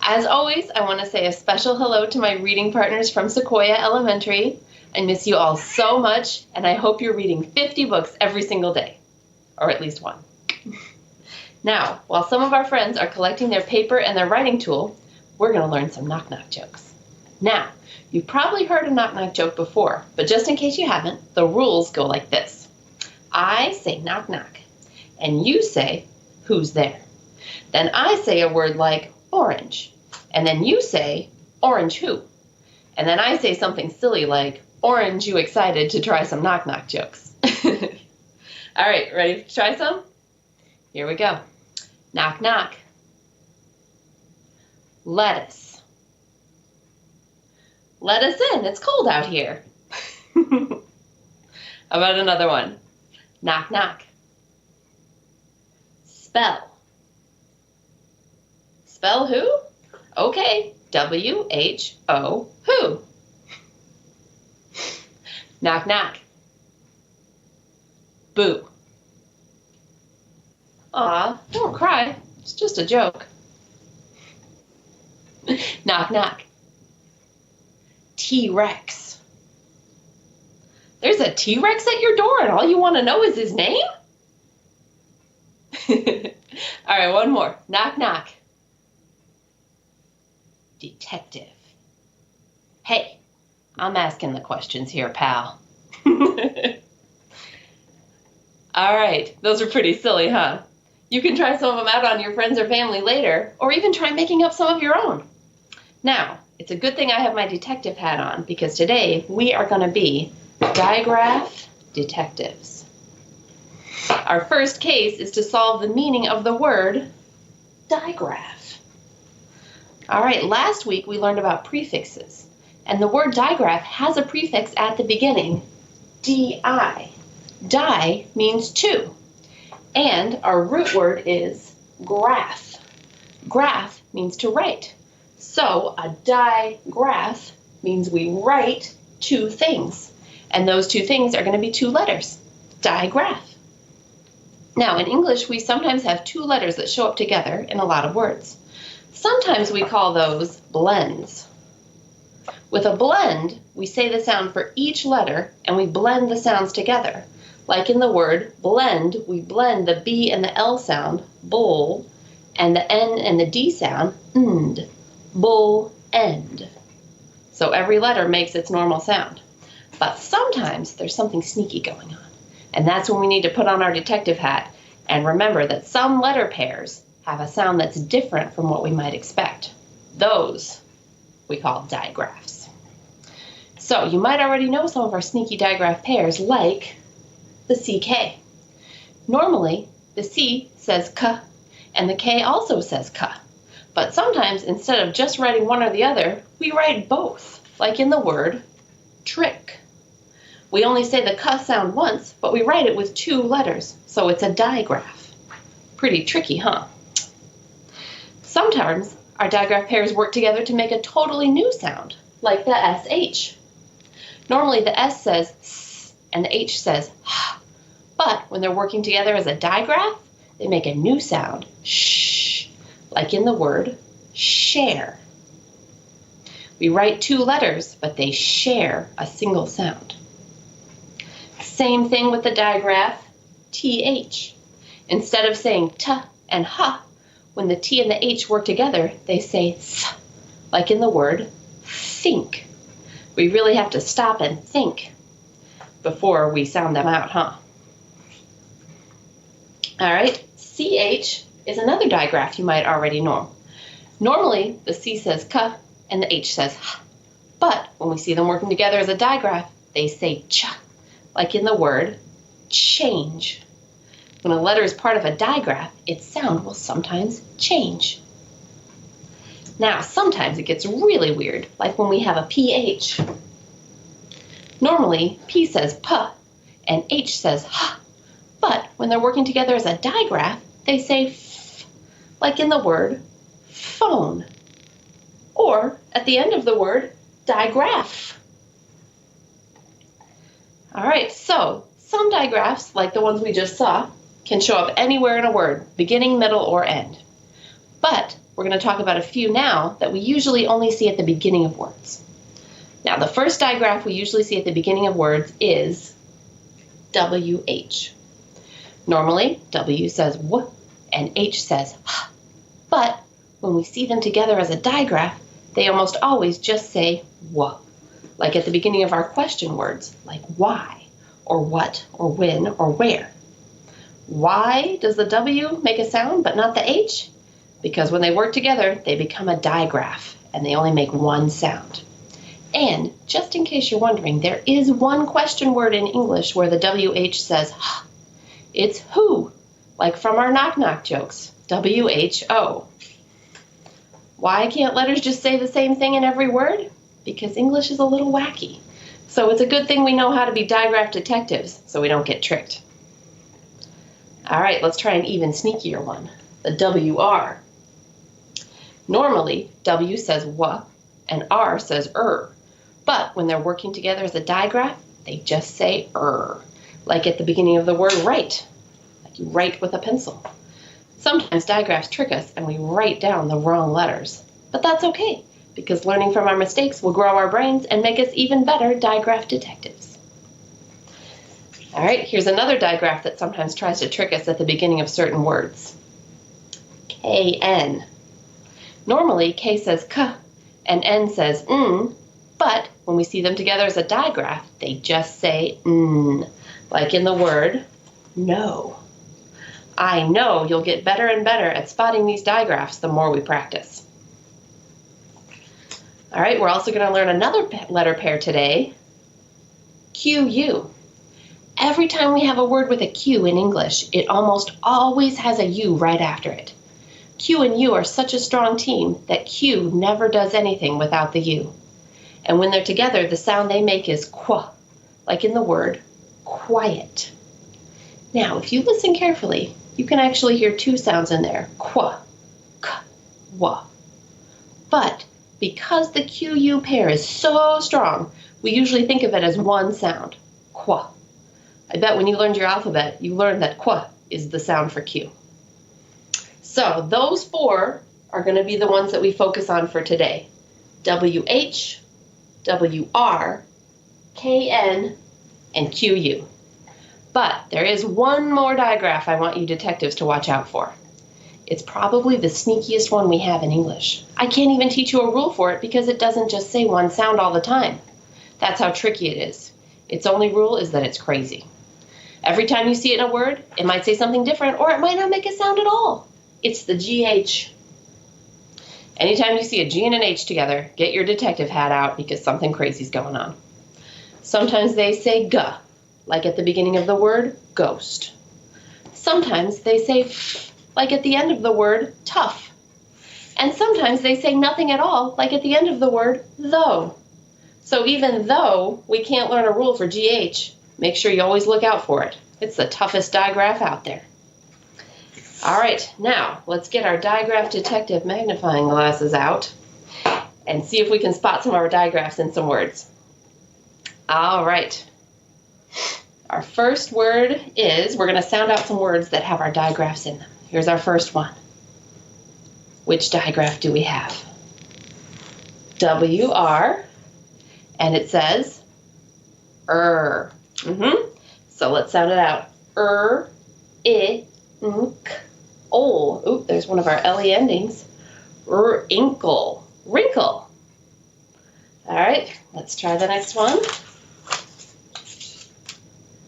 As always, I want to say a special hello to my reading partners from Sequoia Elementary. I miss you all so much, and I hope you're reading 50 books every single day, or at least one. Now, while some of our friends are collecting their paper and their writing tool, we're going to learn some knock-knock jokes. Now, you've probably heard a knock-knock joke before, but just in case you haven't, the rules go like this. I say knock-knock, and you say, who's there? Then I say a word like orange, and then you say, orange who? And then I say something silly like, orange you excited to try some knock-knock jokes. All right, ready to try some? Here we go. Knock, knock. Lettuce. Let us in, it's cold out here. How about another one? Knock, knock. Spell. Spell who? Okay, W-H-O, who? Knock, knock. Boo. Aw, don't cry. It's just a joke. Knock, knock. T-Rex. There's a T-Rex at your door and all you want to know is his name? All right, one more. Knock, knock. Detective. Hey, I'm asking the questions here, pal. All right, those are pretty silly, huh? You can try some of them out on your friends or family later, or even try making up some of your own. Now, it's a good thing I have my detective hat on, because today we are going to be digraph detectives. Our first case is to solve the meaning of the word digraph. All right, last week we learned about prefixes, and the word digraph has a prefix at the beginning, di. Di means two, and our root word is graph. Graph means to write. So a digraph means we write two things, and those two things are going to be two letters, digraph. Now in English we sometimes have two letters that show up together in a lot of words. Sometimes we call those blends. With a blend, we say the sound for each letter and we blend the sounds together. Like in the word blend, we blend the B and the L sound, bull, and the N and the D sound, end, bull, end. So every letter makes its normal sound. But sometimes there's something sneaky going on. And that's when we need to put on our detective hat and remember that some letter pairs have a sound that's different from what we might expect. Those we call digraphs. So you might already know some of our sneaky digraph pairs, like the CK. Normally, the C says K, and the K also says K. But sometimes, instead of just writing one or the other, we write both, like in the word trick. We only say the K sound once, but we write it with two letters, so it's a digraph. Pretty tricky, huh? Sometimes our digraph pairs work together to make a totally new sound, like the SH. Normally the S says S and the H says H, but when they're working together as a digraph, they make a new sound, sh, like in the word share. We write two letters, but they share a single sound. Same thing with the digraph TH. Instead of saying T and H, when the T and the H work together, they say th, like in the word think. We really have to stop and think before we sound them out, huh? All right, CH is another digraph you might already know. Normally, the C says K and the H says H, but when we see them working together as a digraph, they say ch, like in the word change. When a letter is part of a digraph, its sound will sometimes change. Now, sometimes it gets really weird, like when we have a PH. Normally, P says P and H says H, but when they're working together as a digraph, they say f, like in the word phone. Or at the end of the word, digraph. All right, so some digraphs, like the ones we just saw, can show up anywhere in a word, beginning, middle, or end. But we're going to talk about a few now that we usually only see at the beginning of words. Now, the first digraph we usually see at the beginning of words is WH. Normally, W says W and H says H. But when we see them together as a digraph, they almost always just say W, like at the beginning of our question words, like why, or what, or when, or where. Why does the W make a sound but not the H? Because when they work together, they become a digraph, and they only make one sound. And just in case you're wondering, there is one question word in English where the WH says H. It's who, like from our knock-knock jokes, WHO. Why can't letters just say the same thing in every word? Because English is a little wacky. So it's a good thing we know how to be digraph detectives so we don't get tricked. All right, let's try an even sneakier one, the WR. Normally, W says W and R says but when they're working together as a digraph, they just say like at the beginning of the word write, like you write with a pencil. Sometimes digraphs trick us and we write down the wrong letters, but that's okay, because learning from our mistakes will grow our brains and make us even better digraph detectives. All right, here's another digraph that sometimes tries to trick us at the beginning of certain words. KN. Normally, K says K and N says N, but when we see them together as a digraph, they just say N, like in the word no. I know you'll get better and better at spotting these digraphs the more we practice. All right, we're also going to learn another letter pair today, QU. Every time we have a word with a Q in English, it almost always has a U right after it. Q and U are such a strong team that Q never does anything without the U. And when they're together, the sound they make is qu, like in the word quiet. Now, if you listen carefully, you can actually hear two sounds in there, qu, k, w. But because the QU pair is so strong, we usually think of it as one sound, qu. I bet when you learned your alphabet, you learned that qu is the sound for Q. So those four are going to be the ones that we focus on for today. WH, WR, KN, and QU. But there is one more digraph I want you detectives to watch out for. It's probably the sneakiest one we have in English. I can't even teach you a rule for it because it doesn't just say one sound all the time. That's how tricky it is. Its only rule is that it's crazy. Every time you see it in a word, it might say something different or it might not make a sound at all. It's the GH. Anytime you see a G and an H together, get your detective hat out because something crazy is going on. Sometimes they say G, like at the beginning of the word ghost. Sometimes they say F, like at the end of the word tough. And sometimes they say nothing at all, like at the end of the word though. So even though we can't learn a rule for GH, make sure you always look out for it. It's the toughest digraph out there. All right, now let's get our digraph detective magnifying glasses out and see if we can spot some of our digraphs in some words. All right. Our first word is, we're going to sound out some words that have our digraphs in them. Here's our first one. Which digraph do we have? WR, and it says So let's sound it out. I, nk, ol. Oop, there's one of our LE endings. Inkle, wrinkle. All right, let's try the next one.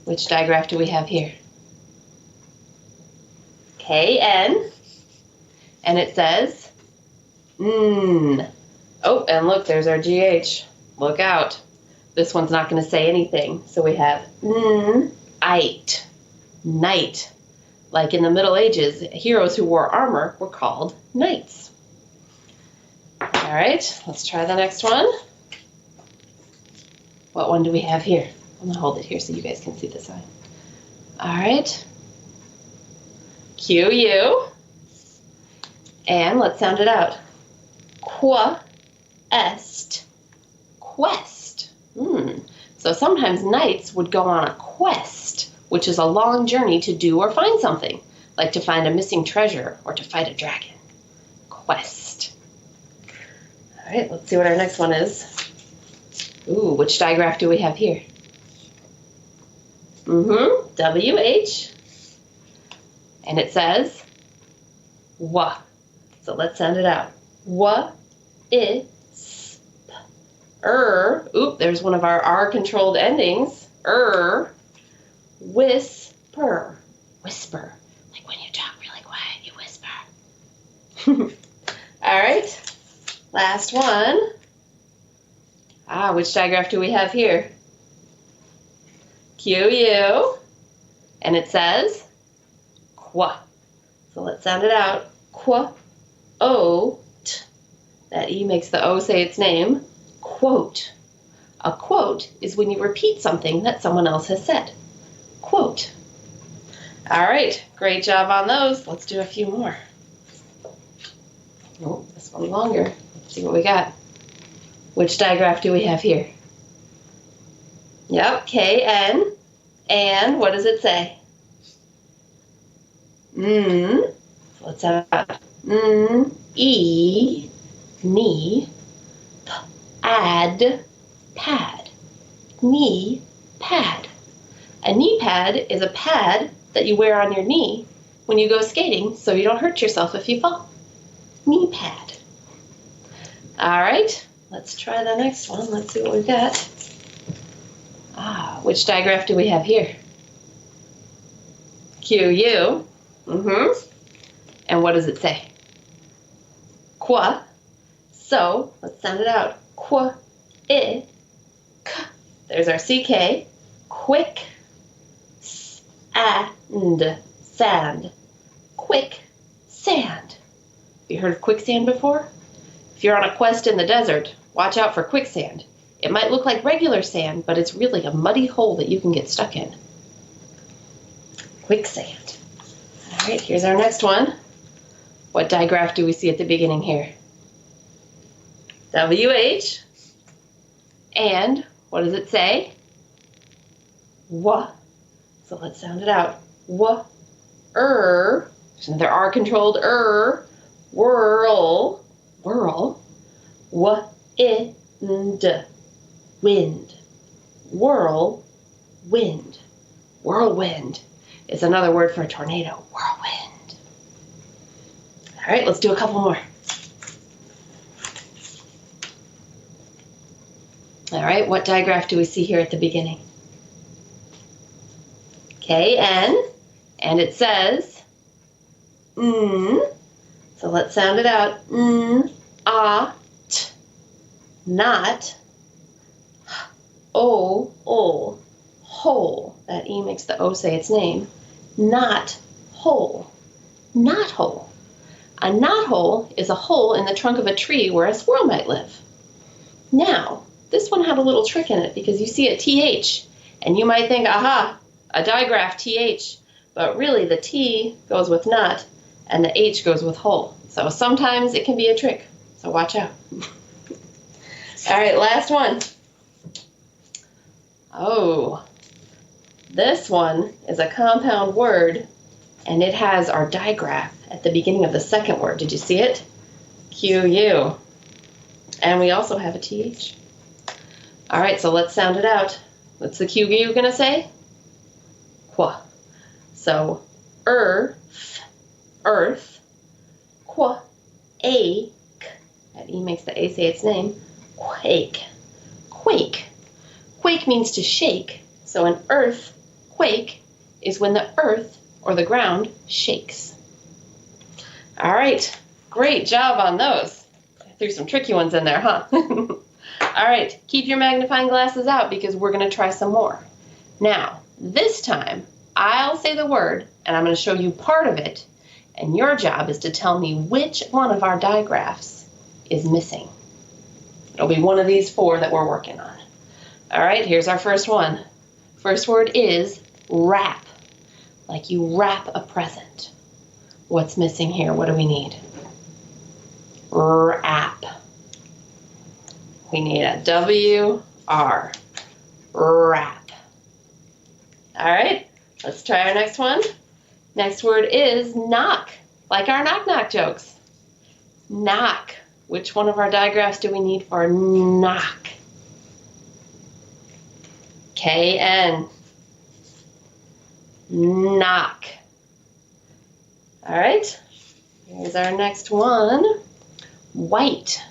Which digraph do we have here? KN, and it says N. Oh, and look, there's our GH. Look out. This one's not going to say anything. So we have N-ite, knight. Like in the Middle Ages, heroes who wore armor were called knights. All right, let's try the next one. What one do we have here? I'm going to hold it here so you guys can see the sign. All right. Q-U. And let's sound it out. Quest. Quest. So sometimes knights would go on a quest, which is a long journey to do or find something, like to find a missing treasure or to fight a dragon. Quest. All right, let's see what our next one is. Ooh, which digraph do we have here? WH. And it says wa. So let's sound it out. Wa, I, sp. Oop, there's one of our R-controlled endings. Whisper. Whisper. Like when you talk really quiet, you whisper. All right. Last one. Which digraph do we have here? Q-U. And it says qua. So let's sound it out. Qua-ote. That E makes the O say its name. Quote. A quote is when you repeat something that someone else has said. Quote. All right, great job on those. Let's do a few more. Oh, this one's longer. Let's see what we got. Which digraph do we have here? Yep, K-N. And what does it say? So let's have that. E, knee, pad, pad. Knee pad. A knee pad is a pad that you wear on your knee when you go skating so you don't hurt yourself if you fall. Knee pad. All right, let's try the next one. Let's see what we've got. Which digraph do we have here? Q-U. And what does it say? Qua. So let's sound it out. Qua, I, k. There's our CK. Quick, and sand. Quick sand. Have you heard of quicksand before? If you're on a quest in the desert, watch out for quicksand. It might look like regular sand, but it's really a muddy hole that you can get stuck in. Quicksand. All right, here's our next one. What digraph do we see at the beginning here? WH. And what does it say? Wa. So let's sound it out. Wa. There's another R-controlled Whirl. Whirl. Wa. Wind. Whirl. Wind. Whirlwind is another word for a tornado. Whirlwind. All right, let's do a couple more. All right, what digraph do we see here at the beginning? K-N, and it says So let's sound it out. T. Not. O. Hole. That E makes the O say its name. Not hole. Knot hole. A knot hole is a hole in the trunk of a tree where a squirrel might live. Now, this one had a little trick in it because you see a TH, and you might think, aha, a digraph TH, but really the T goes with knot, and the H goes with hole. So sometimes it can be a trick, so watch out. All right, last one. Oh, this one is a compound word, and it has our digraph at the beginning of the second word. Did you see it? Q-U. And we also have a TH. All right, so let's sound it out. What's the Q-U going to say? Qua. So, earth, qua, ache. That E makes the A say its name. Quake. Quake. Quake means to shake. So an earthquake is when the earth or the ground shakes. All right, great job on those. I threw some tricky ones in there, huh? All right, keep your magnifying glasses out because we're going to try some more. Now, this time, I'll say the word, and I'm going to show you part of it, and your job is to tell me which one of our digraphs is missing. It'll be one of these four that we're working on. All right, here's our first one. First word is wrap, like you wrap a present. What's missing here? What do we need? Wrap. We need a W-R. Wrap. All right, let's try our next one. Next word is knock, like our knock-knock jokes. Knock. Which one of our digraphs do we need for knock? K-N. Knock. All right, here's our next one. White.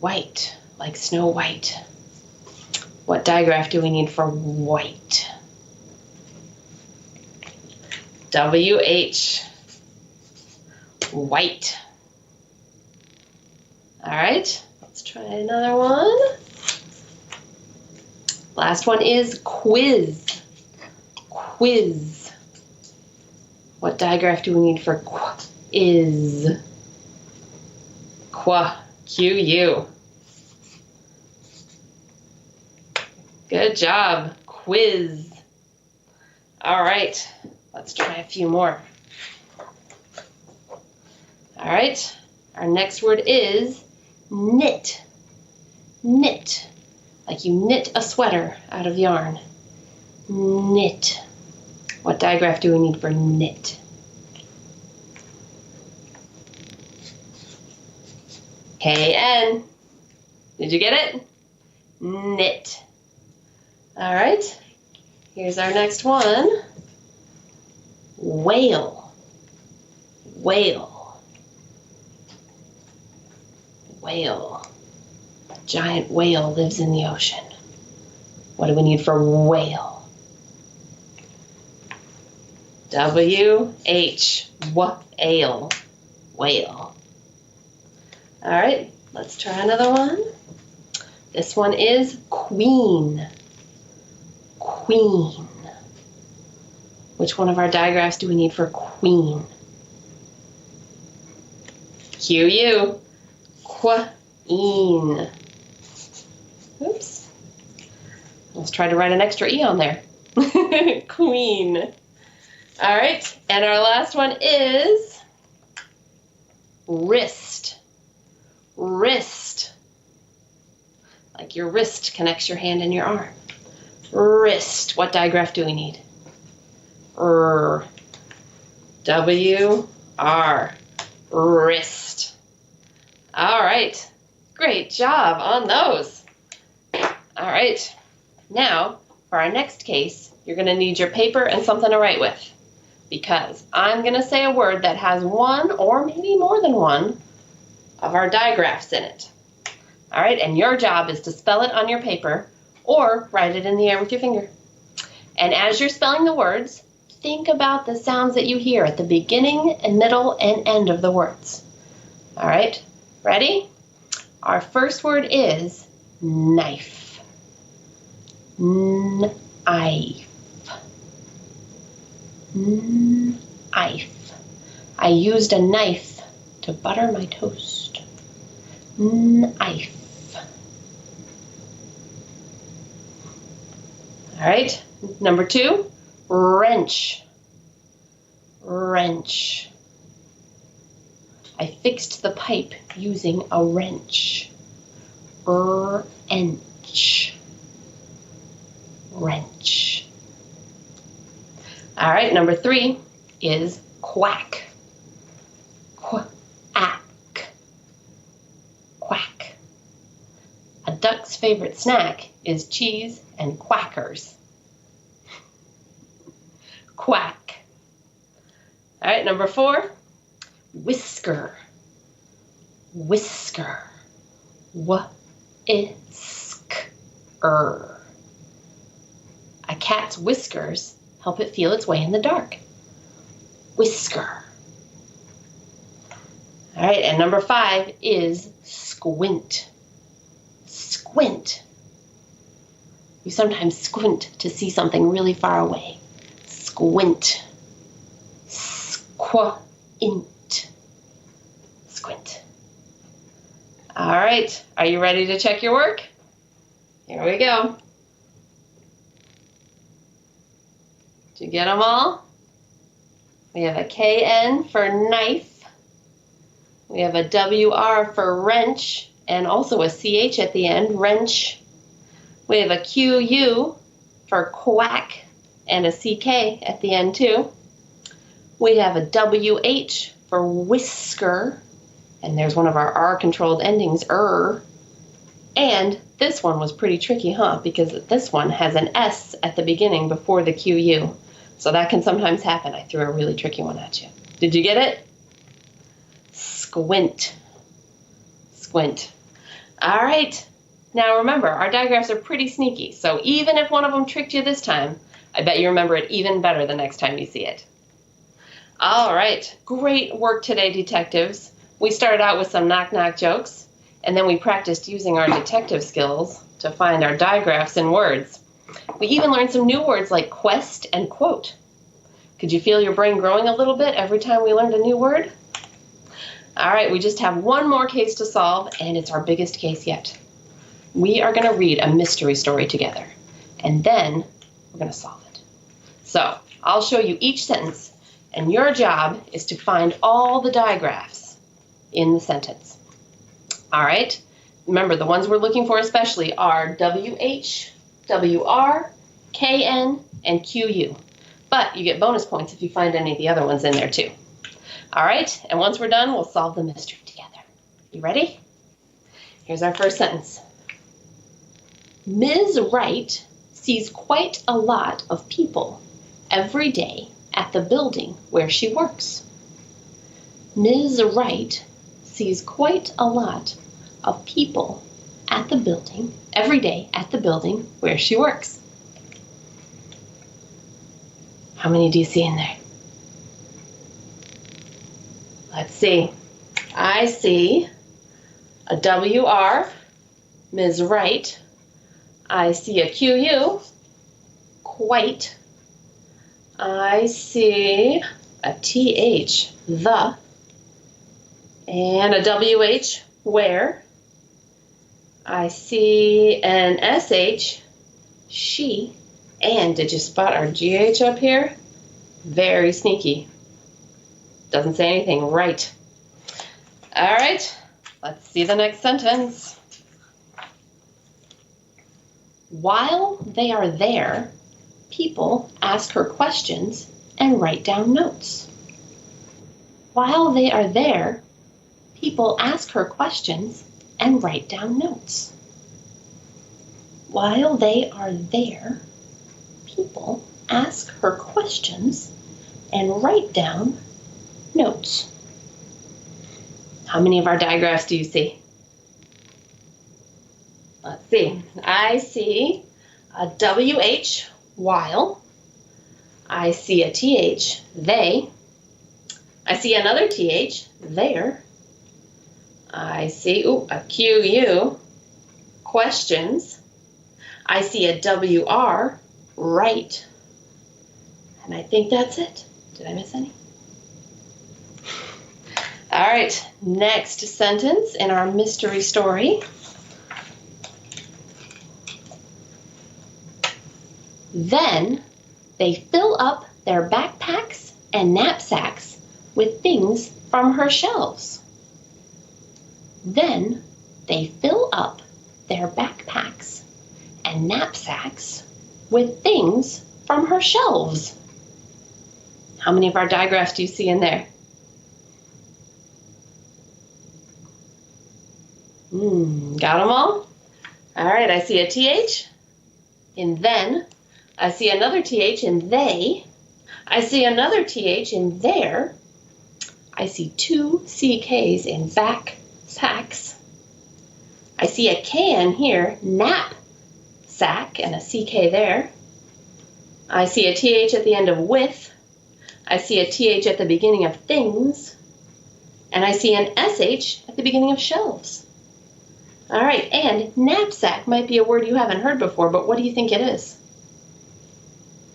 White, like Snow White. What digraph do we need for white? W-H. White. All right, let's try another one. Last one is quiz. Quiz. What digraph do we need for quiz? Q-U. Good job. Quiz. All right, let's try a few more. All right, our next word is knit. Knit. Like you knit a sweater out of yarn. Knit. What digraph do we need for knit? K-N. Did you get it? Knit. All right, here's our next one. Whale. Whale. Whale. A giant whale lives in the ocean. What do we need for whale? W-H. Whale. Whale. All right, let's try another one. This one is queen. Queen. Which one of our digraphs do we need for queen? Q-U. Queen. Oops. Let's try to write an extra E on there. Queen. All right, and our last one is wrist. Wrist. Like your wrist connects your hand and your arm. Wrist. What digraph do we need? W-R. Wrist. All right. Great job on those. All right. Now, for our next case, you're going to need your paper and something to write with, because I'm going to say a word that has one or maybe more than one of our digraphs in it. All right, and your job is to spell it on your paper or write it in the air with your finger. And as you're spelling the words, think about the sounds that you hear at the beginning and middle and end of the words. All right, ready? Our first word is knife. Knife. Knife. I used a knife to butter my toast. Knife. All right, number 2, wrench. Wrench. I fixed the pipe using a wrench. Wrench. Wrench. All right, number 3 is quack. Quack. Quack. A duck's favorite snack is cheese and quackers. Quack. All right, number 4, whisker. Whisker. Whisker. A cat's whiskers help it feel its way in the dark. Whisker. All right, and number 5 is squint. Squint. You sometimes squint to see something really far away. Squint. Squint. Squint. All right, are you ready to check your work? Here we go. Did you get them all? We have a KN for knife. We have a WR for wrench, and also a CH at the end, wrench. We have a QU for quack, and a CK at the end too. We have a WH for whisker, and there's one of our R-controlled endings, And this one was pretty tricky, huh? Because this one has an S at the beginning before the QU. So that can sometimes happen. I threw a really tricky one at you. Did you get it? Squint. Squint. All right. Now remember, our digraphs are pretty sneaky. So even if one of them tricked you this time, I bet you remember it even better the next time you see it. All right. Great work today, detectives. We started out with some knock-knock jokes, and then we practiced using our detective skills to find our digraphs in words. We even learned some new words like quest and quote. Could you feel your brain growing a little bit every time we learned a new word? All right, we just have one more case to solve, and it's our biggest case yet. We are going to read a mystery story together, and then we're going to solve it. So I'll show you each sentence, and your job is to find all the digraphs in the sentence. All right, remember the ones we're looking for especially are WH, WR, KN, and QU. But you get bonus points if you find any of the other ones in there too. All right, and once we're done, we'll solve the mystery together. You ready? Here's our first sentence. Ms. Wright sees quite a lot of people every day at the building where she works. Ms. Wright sees quite a lot of people at the building every day at the building where she works. How many do you see in there? Let's see. I see a WR, Ms. Wright. I see a QU, quite. I see a TH, the. And a WH, where. I see an SH, she. And did you spot our GH up here? Very sneaky. Doesn't say anything, right. All right, let's see the next sentence. While they are there, people ask her questions and write down notes. While they are there, people ask her questions and write down notes. While they are there, people ask her questions and write down notes. How many of our digraphs do you see? Let's see. I see a WH, while. I see a TH, they. I see another TH, there. I see a QU, questions. I see a WR, right. And I think that's it. Did I miss any? All right, next sentence in our mystery story. Then they fill up their backpacks and knapsacks with things from her shelves. Then they fill up their backpacks and knapsacks with things from her shelves. How many of our digraphs do you see in there? Got them all? All right, I see a TH in then. I see another TH in they. I see another TH in there. I see two CKs in back sacks. I see a KN here, nap sack, and a CK there. I see a TH at the end of with. I see a TH at the beginning of things. And I see an SH at the beginning of shelves. All right, and knapsack might be a word you haven't heard before, but what do you think it is?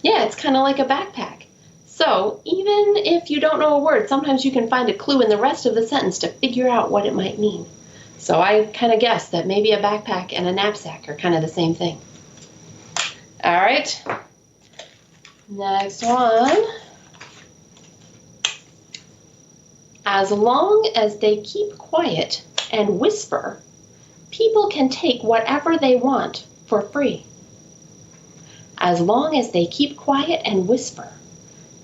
Yeah, it's kind of like a backpack. So even if you don't know a word, sometimes you can find a clue in the rest of the sentence to figure out what it might mean. So I kind of guessed that maybe a backpack and a knapsack are kind of the same thing. All right, next one. As long as they keep quiet and whisper, people can take whatever they want for free. As long as they keep quiet and whisper,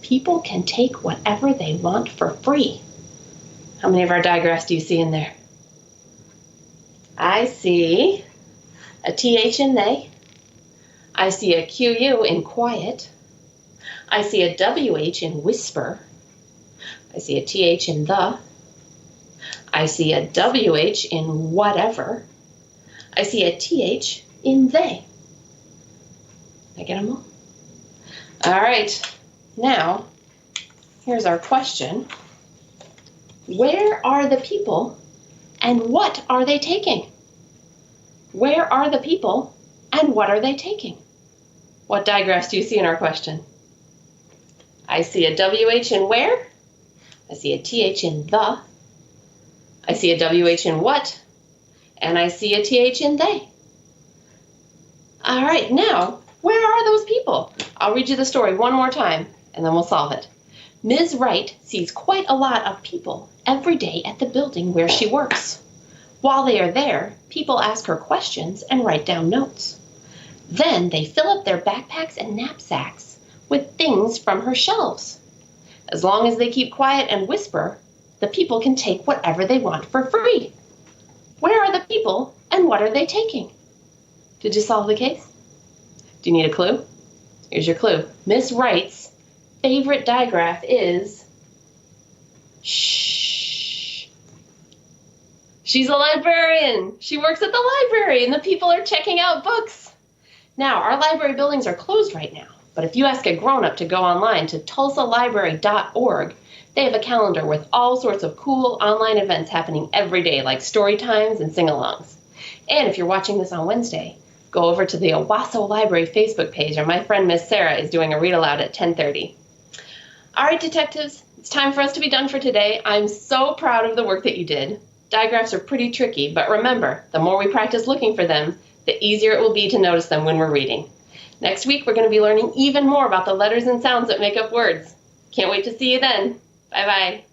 people can take whatever they want for free. How many of our digraphs do you see in there? I see a TH in they. I see a QU in quiet. I see a WH in whisper. I see a TH in the. I see a WH in whatever. I see a TH in they. Did I get them all? All right. Now, here's our question. Where are the people and what are they taking? Where are the people and what are they taking? What digraphs do you see in our question? I see a WH in where? I see a TH in the. I see a WH in what? And I see a TH in they. All right, now, where are those people? I'll read you the story one more time, and then we'll solve it. Ms. Wright sees quite a lot of people every day at the building where she works. While they are there, people ask her questions and write down notes. Then they fill up their backpacks and knapsacks with things from her shelves. As long as they keep quiet and whisper, the people can take whatever they want for free. Where are the people and what are they taking? Did you solve the case? Do you need a clue? Here's your clue. Miss Wright's favorite digraph is shh. She's a librarian. She works at the library and the people are checking out books. Now, our library buildings are closed right now, but if you ask a grown-up to go online to tulsalibrary.org, they have a calendar with all sorts of cool online events happening every day, like story times and sing-alongs. And if you're watching this on Wednesday, go over to the Owasso Library Facebook page, and my friend Miss Sarah is doing a read-aloud at 10:30. All right, detectives, it's time for us to be done for today. I'm so proud of the work that you did. Digraphs are pretty tricky, but remember, the more we practice looking for them, the easier it will be to notice them when we're reading. Next week, we're going to be learning even more about the letters and sounds that make up words. Can't wait to see you then. Bye-bye.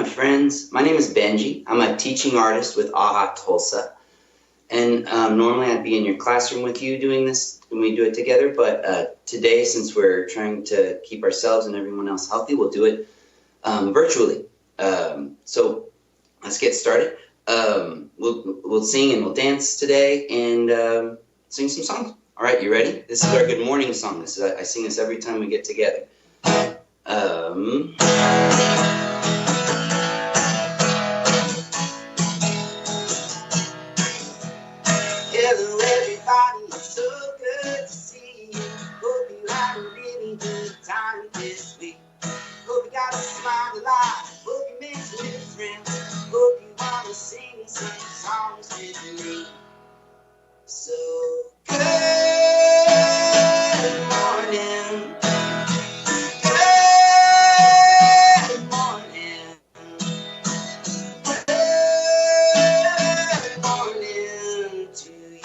my friends. My name is Benji. I'm a teaching artist with AHA Tulsa. And normally I'd be in your classroom with you doing this when we do it together, but today, since we're trying to keep ourselves and everyone else healthy, we'll do it virtually. So let's get started. We'll sing and we'll dance today and sing some songs. All right, you ready? This is our good morning song. I sing this every time we get together. Hello everybody, it's so good to see you. Hope you had a really good time this week. Hope you got a smile a lot. Hope you made some new friends. Hope you want to sing some songs with me. So good morning. Good morning. Good morning to you.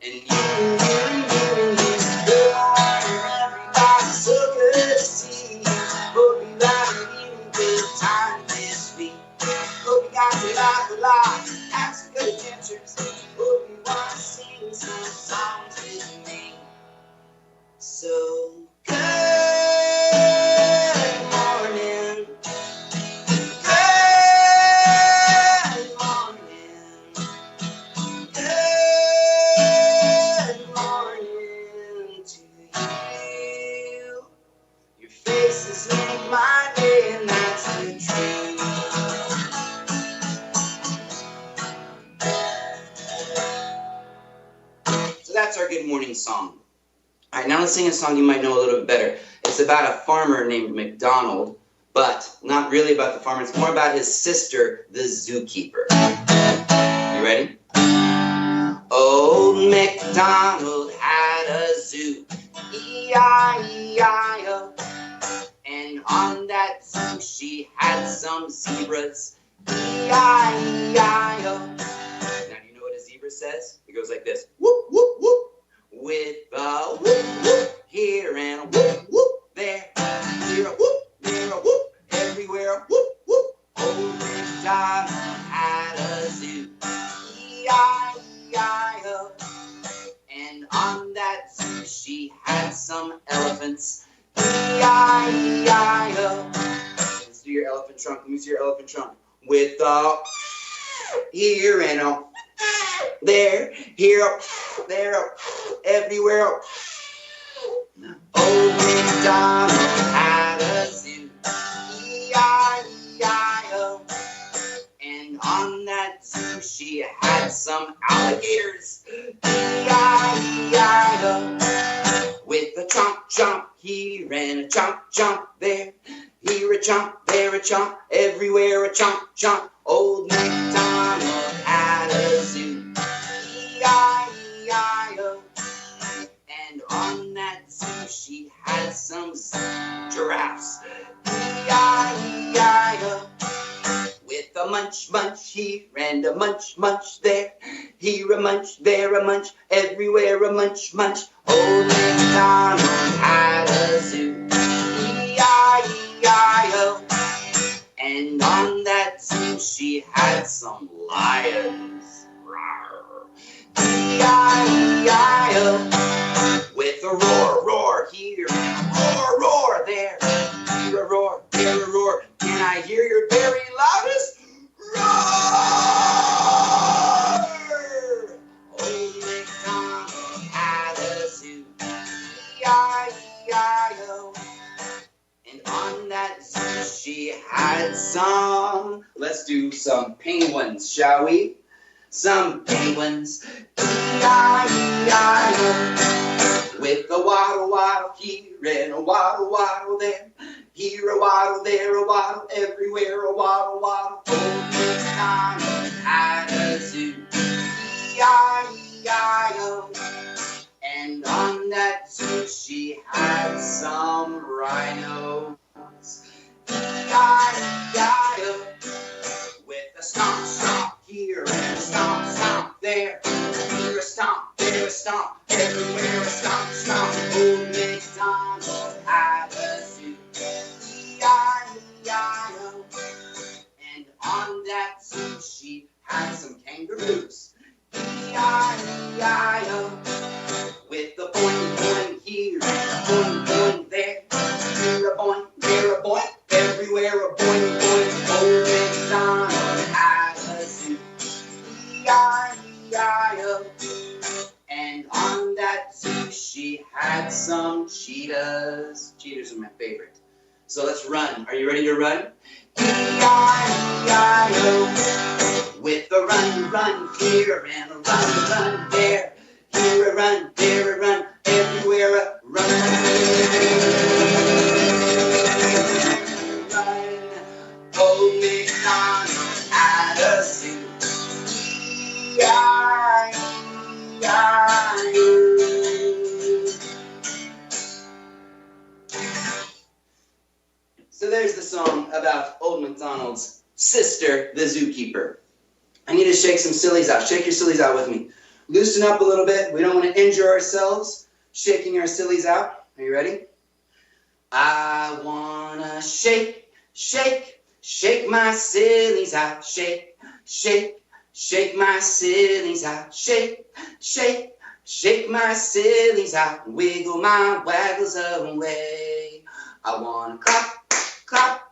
And you. Good morning, everybody. So good to see you. Hope you had a really good time this week. Hope you got to laugh a lot. Have some good adventures. Hope you want to sing some songs with me. So good morning. Good morning. Good morning to you. Your faces make my day, and that's the truth. So that's our good morning song. All right, now let's sing a song you might know a little bit better. It's about a farmer named MacDonald, but not really about the farmer. It's more about his sister, the zookeeper. You ready? Old MacDonald had a zoo, E-I-E-I-O. And on that zoo she had some zebras, E-I-E-I-O. Now do you know what a zebra says? It goes like this. Whoop, whoop, whoop. With a whoop, whoop, here and a whoop, whoop, there. Here a whoop, there a whoop, everywhere a whoop, whoop. Old MacDonald had a zoo, E-I-E-I-O. And on that zoo she had some elephants, E-I-E-I-O. Let's do your elephant trunk. Let me see your elephant trunk. With a here and a there, here, there, everywhere. Old MacDonald had a zoo, E-I-E-I-O. And on that zoo she had some alligators, E-I-E-I-O. With a chomp, chomp here and a chomp, chomp there. Here a chomp, there a chomp, everywhere a chomp, chomp. Old MacDonald had a zoo, E-I-E-I-O. And on that zoo she had some giraffes, E-I-E-I-O. With a munch, munch here and a munch, munch there. Here a munch, there a munch, everywhere a munch, munch. Old MacDonald had a zoo, E-I-E-I-O. And on that zoo she had some lions, rawr, E-I-E-I-O. With a roar, roar here and a roar, roar there. Here a roar, there a roar. Can I hear your very loudest roar? Old MacDonald had a zoo, E-I-E-I-O. And on that zoo she had some, let's do some penguins, shall we? Some penguins, E-I-E-I-O. With a waddle, waddle here and a waddle, waddle there. Here a waddle, there a waddle, everywhere a waddle, waddle. Old MacDonald had a zoo, E-I-E-I-O. And on that zoo she had some rhinos, E-I-E-I-O. With a stomp, stomp here and a stomp, stomp there. Here a stomp, there a stomp, everywhere a stomp, stomp. Old MacDonald had a zoo, E-I-E-I-O. on that zoo she had some kangaroos. E-I-E-I-O, with the boing boing here and boing boing there. Here a boing, there a boing, everywhere a boing boing. Old MacDonald had a zoo. E-I-E-I-O, and on that zoo she had some cheetahs. Cheetahs are my favorite. So let's run. Are you ready to run? E-I-E-I-O, with a run, run here and a run, run there. Here a run, there a run, everywhere a run. Run. Old MacDonald had a zoo. E-I-E-I-O. So there's the song about Old MacDonald's sister, the zookeeper. I need to shake some sillies out. Shake your sillies out with me. Loosen up a little bit. We don't want to injure ourselves shaking our sillies out. Are you ready? I want to shake, shake, shake my sillies out. Shake, shake, shake my sillies out. Shake, shake, shake my sillies out. Wiggle my waggles away. I want to clap, clap,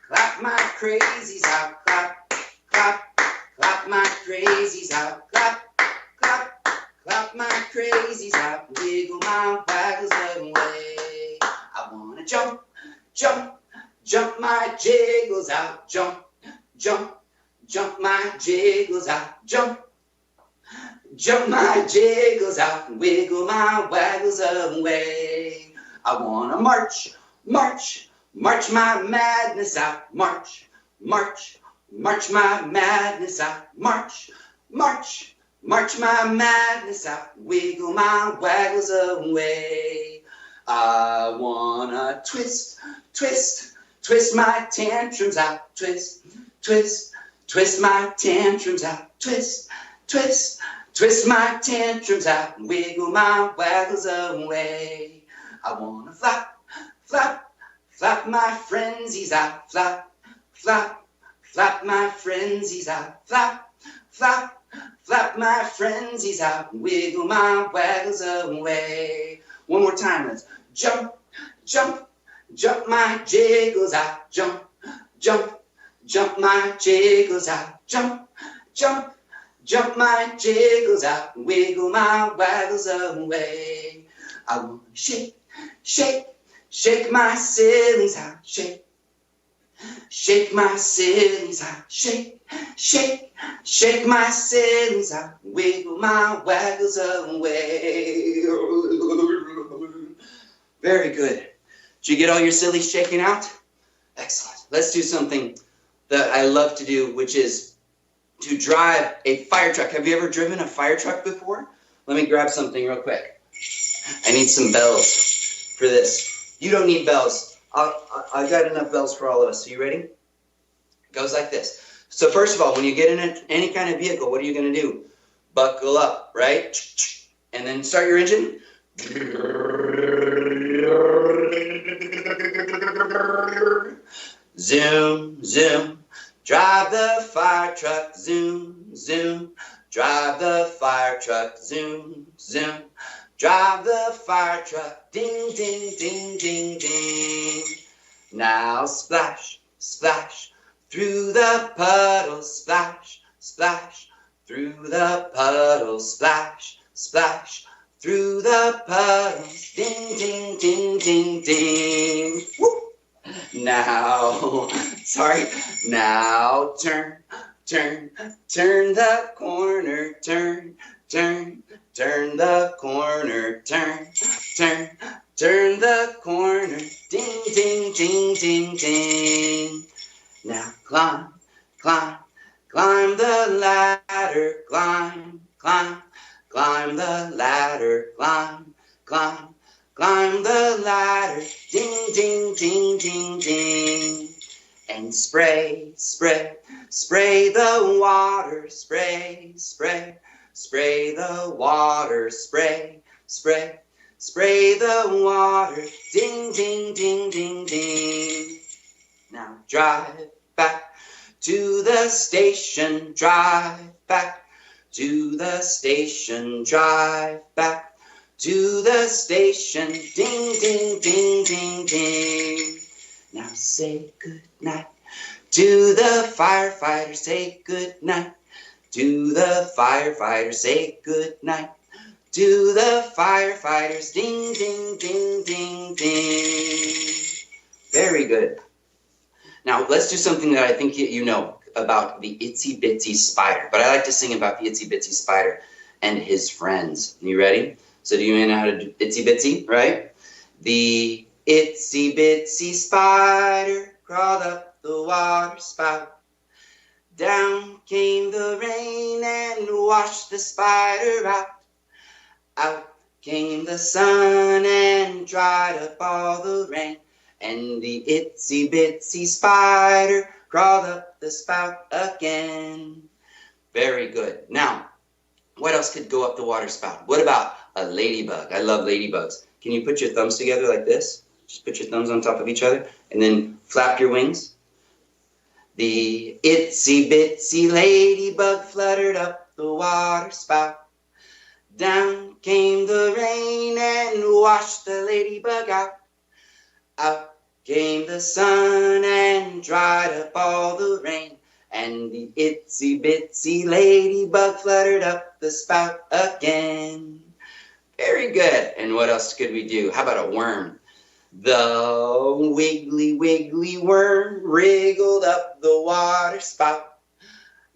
clap my crazies out. Clap, clap, clap my crazies out. Clap, clap, clap my crazies out. Wiggle my waggles away. I want to jump, jump, jump my jiggles out. Jump, jump, jump my jiggles out. Jump, jump my jiggles out. Wiggle my waggles away. I want to march, march, march my madness out. March, march, march my madness out. March, march, march my madness out. Wiggle my waggles away. I wanna twist, twist, twist my tantrums out. Twist, twist, twist my tantrums out. Twist, twist, twist my tantrums out. Wiggle my waggles away. I wanna flap, flap, flap my frenzies out. Flap, flap, flap my frenzies out. Flap, flap, flap my frenzies out. Wiggle my waggles away. One more time, let's jump, jump, jump my jiggles out. Jump, jump, jump my jiggles out. Jump, jump, jump my jiggles out. Wiggle my waggles away. I want to shake, shake, shake my sillies out. Shake, shake my sillies out. Shake, shake, shake my sillies out. Wiggle my waggles away. Very good. Did you get all your sillies shaken out? Excellent. Let's do something that I love to do, which is to drive a fire truck. Have you ever driven a fire truck before? Let me grab something real quick. I need some bells for this. You don't need bells. I've got enough bells for all of us. Are you ready? It goes like this. So first of all, when you get in any kind of vehicle, what are you going to do? Buckle up, right? And then start your engine. Zoom, zoom. Drive the fire truck. Zoom, zoom. Drive the fire truck. Zoom, zoom. Drive the fire truck. Ding, ding, ding, ding, ding. Now splash, splash. Through the puddles, splash, splash. Through the puddles, splash, splash. Through the puddles, ding, ding, ding, ding, ding. Woo! Now, now turn, turn, turn the corner, turn, turn, turn the corner, turn, turn, turn the corner, ding, ding, ding, ding, ding. Now climb, climb, climb the ladder, climb, climb, climb the ladder, climb, climb, climb the ladder, ding, ding, ding, ding, ding. And spray, spray, spray the water, spray, spray, spray the water, spray, spray, spray the water, ding, ding, ding, ding, ding. Now drive back, To the station, drive back. To the station, drive back. To the station, ding, ding, ding, ding, ding. Now say good night. To the firefighters, say good night. To the firefighters, say good night. To the firefighters, ding, ding, ding, ding, ding. Very good. Now, let's do something that I think you know about the itsy bitsy spider. But I like to sing about the itsy bitsy spider and his friends. You ready? So do you know how to do itsy bitsy, right? The itsy bitsy spider crawled up the water spout. Down came the rain and washed the spider out. Out came the sun and dried up all the rain. And the itsy bitsy spider crawled up the spout again. Very good. Now, what else could go up the water spout? What about a ladybug? I love ladybugs. Can you put your thumbs together like this? Just put your thumbs on top of each other and then flap your wings. The itsy bitsy ladybug fluttered up the water spout. Down came the rain and washed the ladybug out. Out came the sun and dried up all the rain. And the itsy bitsy ladybug fluttered up the spout again. Very good. And what else could we do? How about a worm? The wiggly wiggly worm wriggled up the water spout.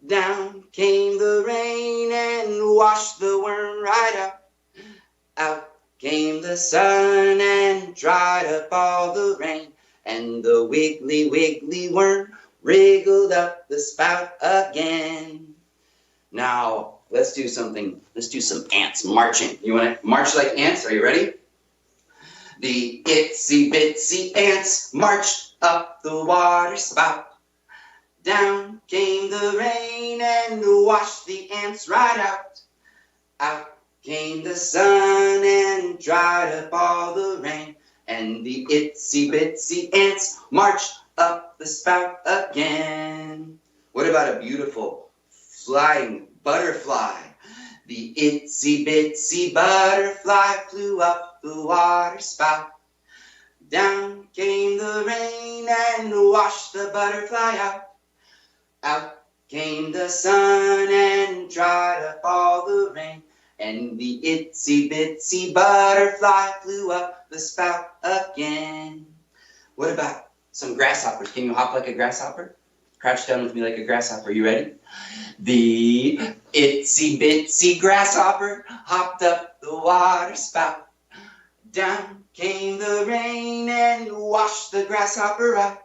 Down came the rain and washed the worm right out. Out came the sun and dried up all the rain. And the wiggly wiggly worm wriggled up the spout again. Now, let's do something. Let's do some ants marching. You want to march like ants? Are you ready? The itsy bitsy ants marched up the water spout. Down came the rain and washed the ants right out. Out came the sun and dried up all the rain. And the itsy bitsy ants marched up the spout again. What about a beautiful flying butterfly? The itsy bitsy butterfly flew up the water spout. Down came the rain and washed the butterfly out. Out came the sun and dried up all the rain. And the itsy bitsy butterfly flew up the spout again. What about some grasshoppers? Can you hop like a grasshopper? Crouch down with me like a grasshopper. You ready? The itsy bitsy grasshopper hopped up the water spout. Down came the rain and washed the grasshopper out.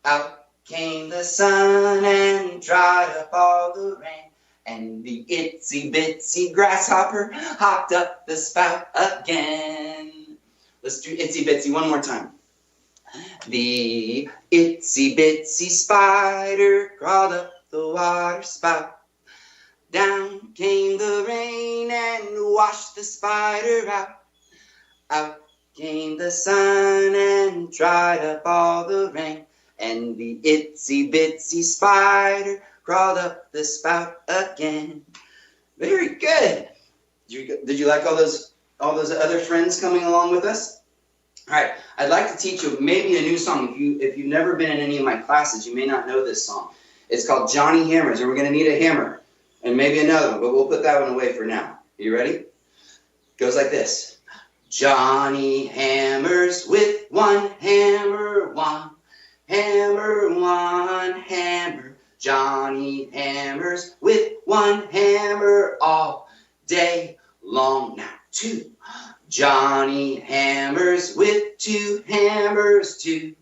Out came the sun and dried up all the rain. And the itsy bitsy grasshopper hopped up the spout again. Let's do itsy bitsy one more time. The itsy bitsy spider crawled up the water spout. Down came the rain and washed the spider out. Out came the sun and dried up all the rain. And the itsy bitsy spider crawled up the spout again. Very good. Did you like all those other friends coming along with us? All right, I'd like to teach you maybe a new song. If you've never been in any of my classes, you may not know this song. It's called Johnny Hammers, and we're going to need a hammer and maybe another one, but we'll put that one away for now. Are you ready? It goes like this. Johnny hammers with one hammer, one hammer, one hammer. Johnny hammers with one hammer all day long. Now two. Johnny hammers with two hammers, two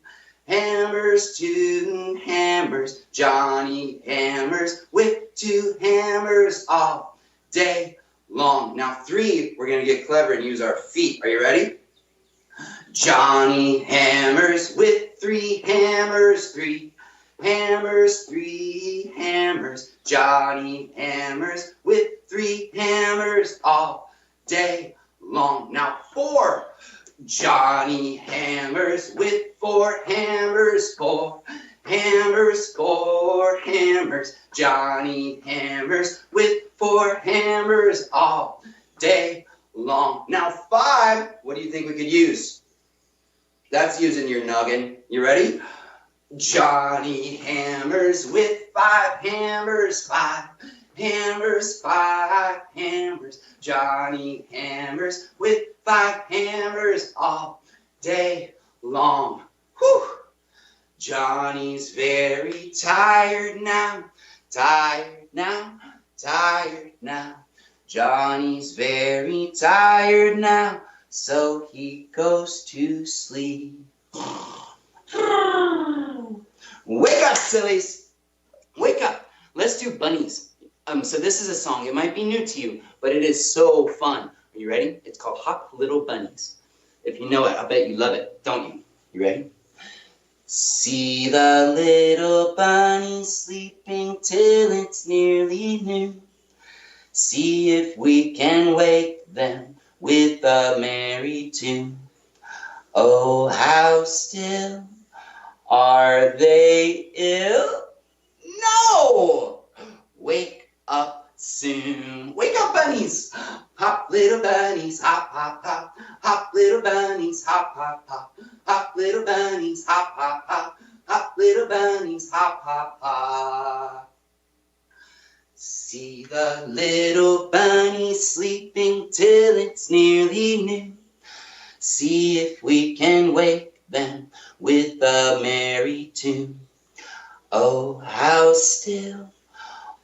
hammers, two hammers. Johnny hammers with two hammers all day long. Now three, we're going to get clever and use our feet. Are you ready? Johnny hammers with three hammers, three hammers, three hammers. Johnny hammers with three hammers all day long. Now four. Johnny hammers with four hammers, four hammers, 4 hammers. Johnny hammers with 4 hammers all day long. Now 5, what do you think we could use? That's using your noggin. You ready? Johnny hammers with 5 hammers, 5 hammers, 5 hammers. Johnny hammers with 5 hammers all day long. Whew. Johnny's very tired now, tired now, tired now. Johnny's very tired now, so he goes to sleep. Wake up, sillies! Wake up! Let's do bunnies. So this is a song. It might be new to you, but it is so fun. Are you ready? It's called Hop Little Bunnies. If you know it, I bet you love it, don't you? You ready? See the little bunnies sleeping till it's nearly noon. See if we can wake them with a merry tune. Oh, how still are they ill? No! Wake up soon. Wake up, bunnies! Hop, little bunnies, hop, hop, hop. Hop, little bunnies, hop, hop, hop. Hop, little bunnies, hop, hop, hop. Hop, little bunnies, hop, hop, hop. See the little bunnies sleeping till it's nearly noon. See if we can wake them with a merry tune. Oh, how still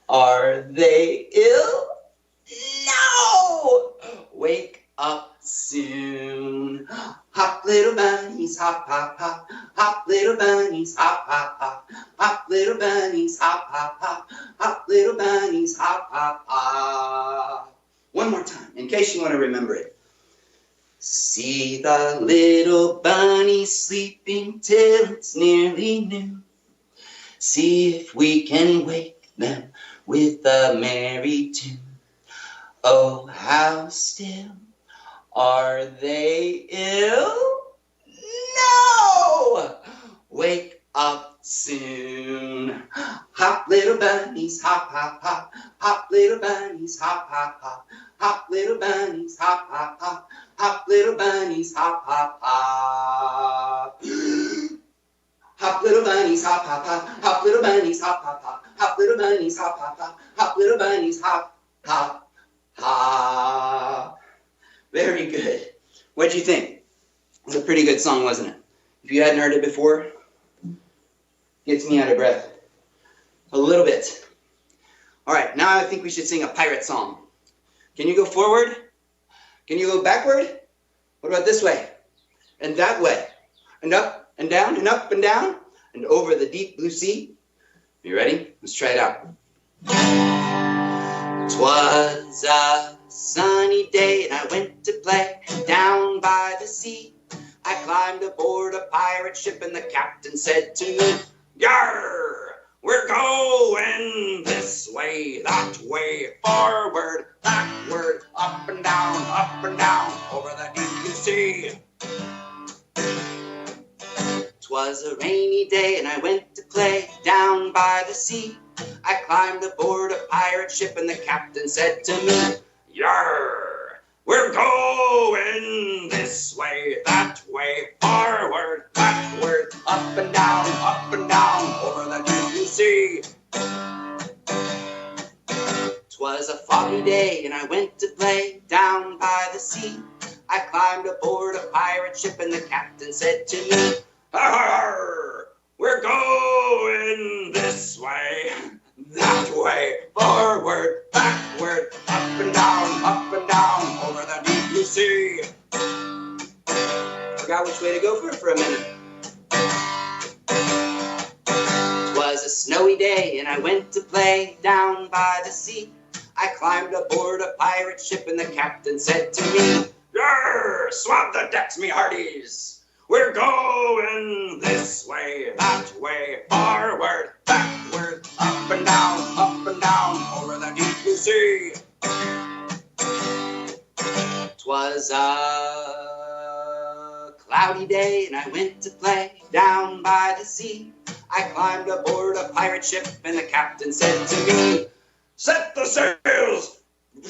are they ill? No! Wake up soon. Hop, little bunnies, hop, hop, hop. Hop, little bunnies, hop, hop, hop. Hop, little bunnies, hop, hop, hop. Hop, little bunnies, hop, hop, hop. One more time, in case you want to remember it. See the little bunnies sleeping till it's nearly noon. See if we can wake them with a merry tune. Oh, how still are they ill? No! Wake up soon. Hop, little bunnies, hop, hop, hop. Hop, little bunnies, hop, hop, hop. Hop, little bunnies, hop, hop, hop. Hop, little bunnies, hop, hop, hop. Hop, little bunnies, hop, hop, hop. Hop, little bunnies, hop, hop, hop. Hop, little bunnies, hop, hop, hop. Hop, little bunnies, hop, hop, hop. Very good. What'd you think? It was a pretty good song, wasn't it? If you hadn't heard it before, gets me out of breath. A little bit. All right, now I think we should sing a pirate song. Can you go forward? Can you go backward? What about this way? And that way? And up and down and up and down and over the deep blue sea? You ready? Let's try it out. 'Twas a sunny day and I went to play down by the sea. I climbed aboard a pirate ship and the captain said to me, "Yarr! We're going this way, that way, forward, backward, up and down, over the deep blue sea." 'Twas a rainy day and I went to play down by the sea. I climbed aboard a pirate ship and the captain said to me, "Yarr! We're going this way, that way, forward, backward, up and down, over the deep blue sea." 'Twas a foggy day and I went to play down by the sea. I climbed aboard a pirate ship and the captain said to me, "Arr! We're going this way, that way, forward, backward, up and down, over the deep blue sea." Forgot which way to go for a minute. 'Twas a snowy day and I went to play down by the sea. I climbed aboard a pirate ship and the captain said to me, "Yarr! Swab the decks, me hearties! We're going this way, that way, forward, backward, up and down, over the deep blue sea." 'Twas a cloudy day and I went to play down by the sea. I climbed aboard a pirate ship, and the captain said to me, "Set the sails,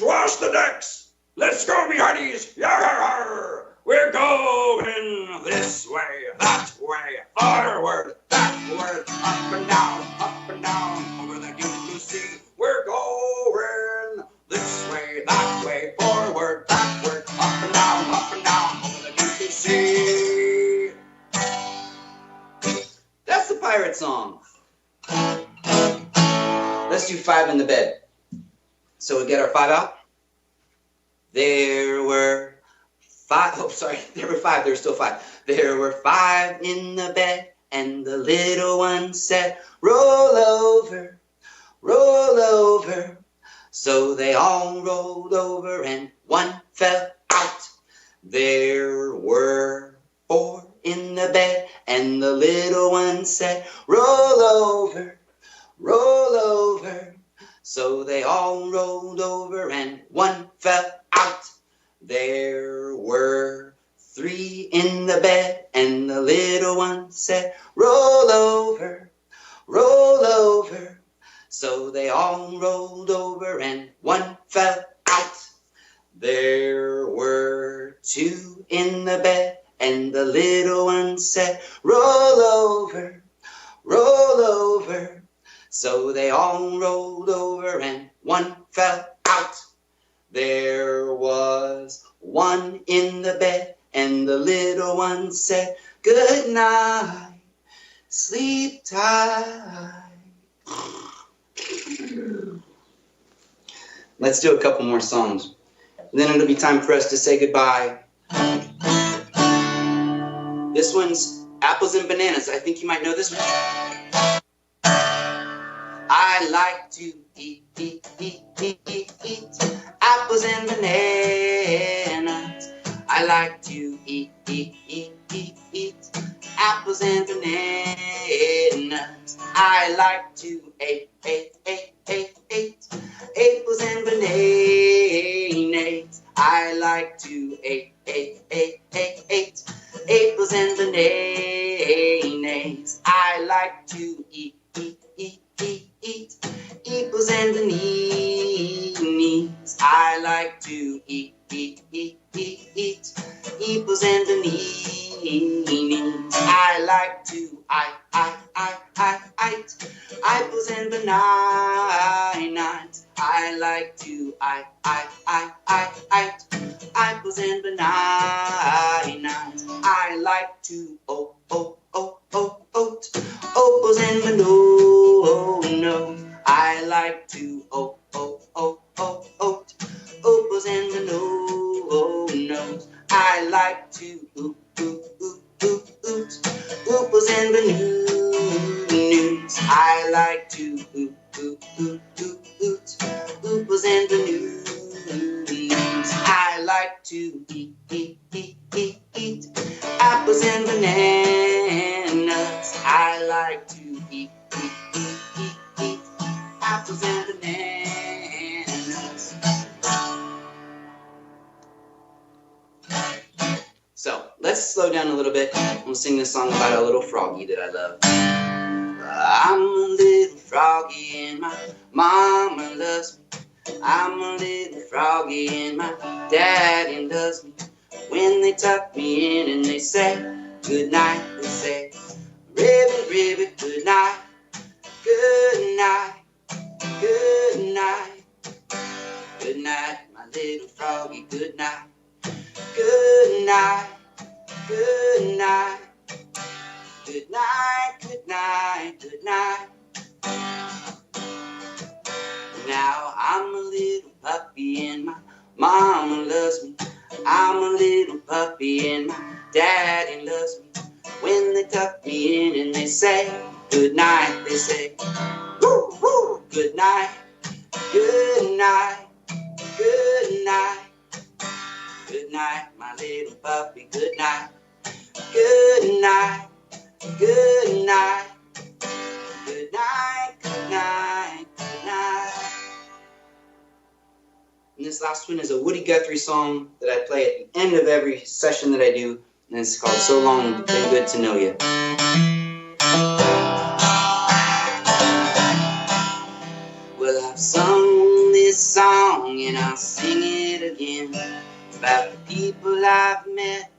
wash the decks, let's go, me hearties, yar! We're going this way, that way, forward, backward, up and down, over the deep sea. We're going this way, that way, forward, backward, up and down, over the deep sea." That's the pirate song. Let's do 5 in the bed. So we get our 5 out. There were 5. Oh, sorry. There were 5. There were still 5. There were 5 in the bed, and the little one said, "Roll over, roll over." So they all rolled over, and one fell out. There were 4 in the bed, and the little one said, "Roll over, roll over." So they all rolled over, and one fell out. There were 3 in the bed, and the little one said, "Roll over, roll over." So they all rolled over, and one fell out. There were 2 in the bed, and the little one said, "Roll over, roll over." So they all rolled over, and one fell out. There was 1 in the bed, and the little one said, "Good night, sleep tight." Let's do a couple more songs. Then it'll be time for us to say goodbye. This one's Apples and Bananas. I think you might know this one. I like to eat apples and bananas. I like to eat apples and bananas. I like to eat apples and bananas. I like to eat apples and bananas. I like to eat apples and bananas. I like to eat apples and bananas. I like to apples and bananas. I like to apples and bananas. I like to opals and bananas. I like to opals and bananas. I like to opals and bananas. I like to opals and bananas. I like to eat apples and bananas. I like to eat apples and bananas. So let's slow down a little bit. We'll sing this song about a little froggy that I love. I'm a little froggy and my mama loves me. I'm a little froggy and my daddy loves me. When they tuck me in and they say good night, they say, "Ribbit, ribbit, good night, good night, good night, good night, my little froggy, good night, good night, good night, good night, good night, good night." Now I'm a little puppy and my mama loves me. I'm a little puppy and my daddy loves me. When they tuck me in and they say good night, they say, "Woo, woo, good night, good night, good night, good night, my little puppy, good night, good night, good night, good night, good night, good night." And this last one is a Woody Guthrie song that I play at the end of every session that I do, and it's called "So Long, Been Good to Know Ya." I've sung this song and I'll sing it again, about the people I've met,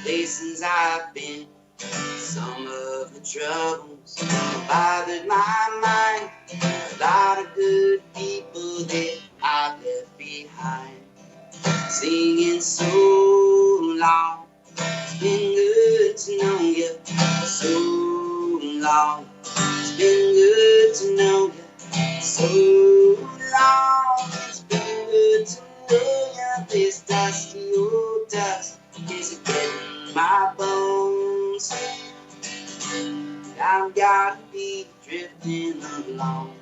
places I've been. Some of the troubles that bothered my mind, a lot of good people that I left behind. Singing so long, it's been good to know you. So long, it's been good to know you. So long, it's been good to know you. This dusty old dust is getting my bones. I've got to be drifting along.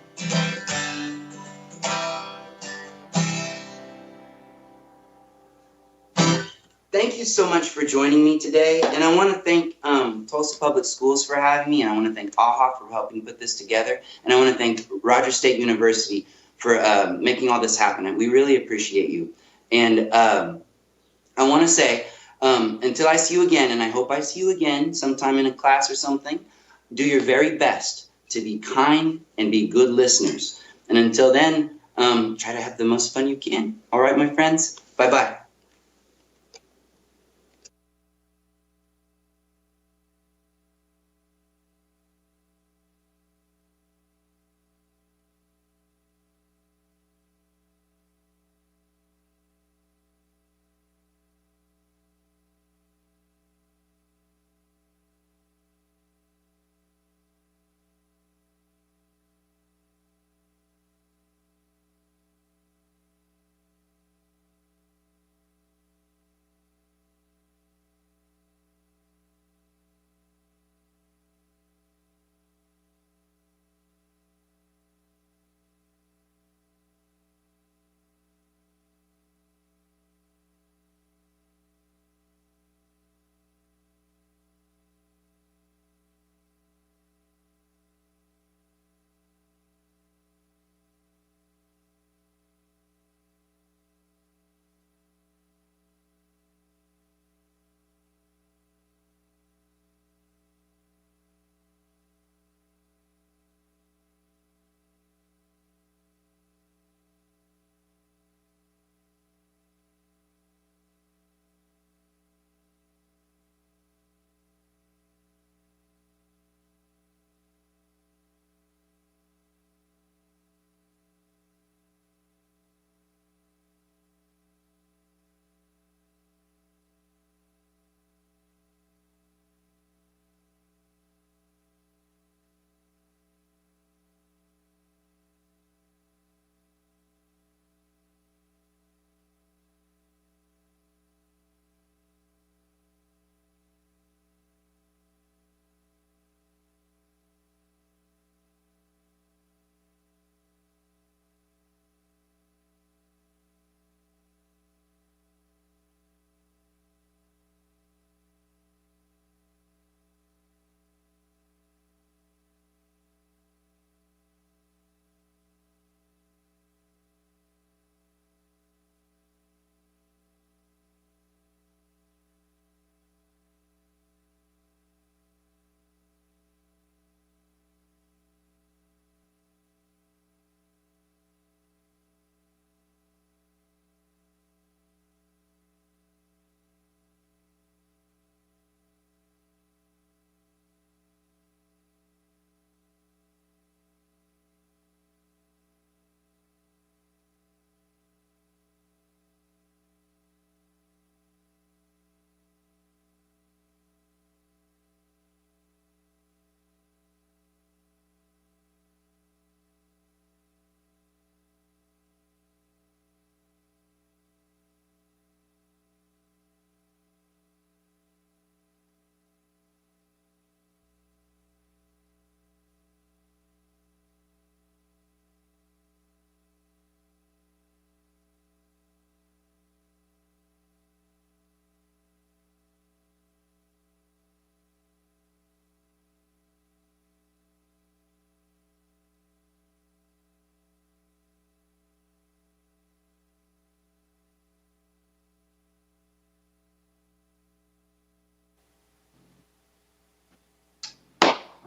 Thank you so much for joining me today, and I want to thank Tulsa Public Schools for having me, and I want to thank AHA for helping put this together, and I want to thank Rogers State University for making all this happen. We really appreciate you. And I want to say, until I see you again, and I hope I see you again sometime in a class or something, do your very best to be kind and be good listeners. And until then, try to have the most fun you can. All right, my friends? Bye-bye.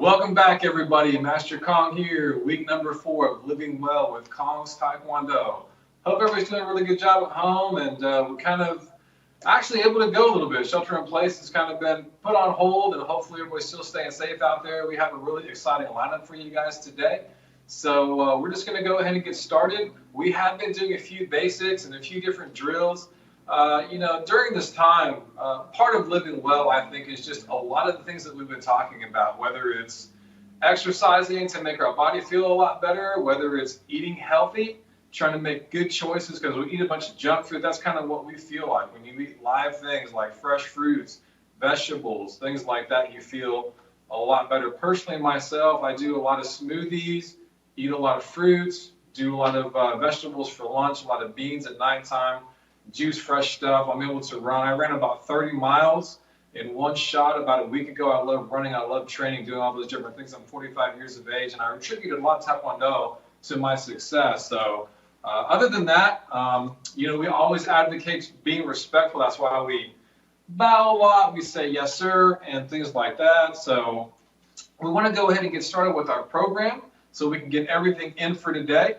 Welcome back, everybody. Master Kang here, week number 4 of Living Well with Kang's Taekwondo. Hope everybody's doing a really good job at home, and we're kind of actually able to go a little bit. Shelter in place has kind of been put on hold, and hopefully everybody's still staying safe out there. We have a really exciting lineup for you guys today. So we're just going to go ahead and get started. We have been doing a few basics and a few different drills. During this time, part of living well, I think, is just a lot of the things that we've been talking about, whether it's exercising to make our body feel a lot better, whether it's eating healthy, trying to make good choices, because we eat a bunch of junk food. That's kind of what we feel like. When you eat live things like fresh fruits, vegetables, things like that, you feel a lot better. Personally, myself, I do a lot of smoothies, eat a lot of fruits, do a lot of vegetables for lunch, a lot of beans at nighttime. Juice fresh stuff. I'm able to run. I ran about 30 miles in one shot about a week ago. I love running. I love training, doing all those different things. I'm 45 years of age, and I attributed a lot of Taekwondo to my success. So other than that, we always advocate being respectful. That's why we bow a lot. We say yes, sir, and things like that. So we want to go ahead and get started with our program so we can get everything in for today.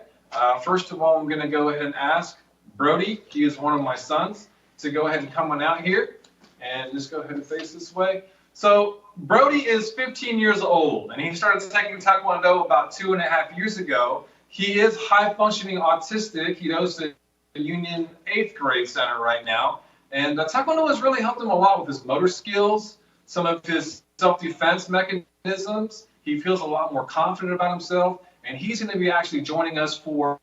First of all, I'm going to go ahead and ask Brody, he is one of my sons, to go ahead and come on out here and just go ahead and face this way. So Brody is 15 years old, and he started taking Taekwondo about 2.5 years ago. He is high-functioning autistic. He goes to the Union 8th grade center right now. And Taekwondo has really helped him a lot with his motor skills, some of his self-defense mechanisms. He feels a lot more confident about himself, and he's going to be actually joining us for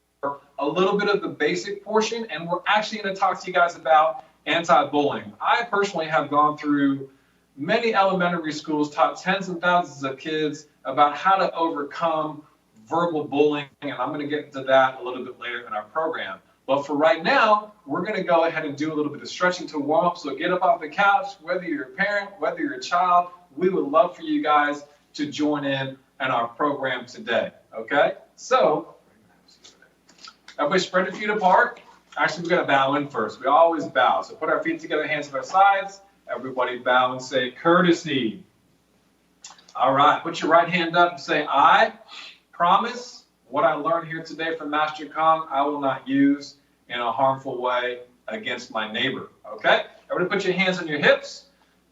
a little bit of the basic portion, and we're actually going to talk to you guys about anti-bullying. I personally have gone through many elementary schools, taught tens and thousands of kids about how to overcome verbal bullying, and I'm going to get into that a little bit later in our program. But for right now, we're going to go ahead and do a little bit of stretching to warm up. So get up off the couch, whether you're a parent, whether you're a child, we would love for you guys to join in our program today, okay? So everybody spread your feet apart. Actually, we're going to bow in first. We always bow. So put our feet together, hands at our sides. Everybody bow and say courtesy. All right, put your right hand up and say, I promise what I learned here today from Master Kang, I will not use in a harmful way against my neighbor. Okay? Everybody put your hands on your hips.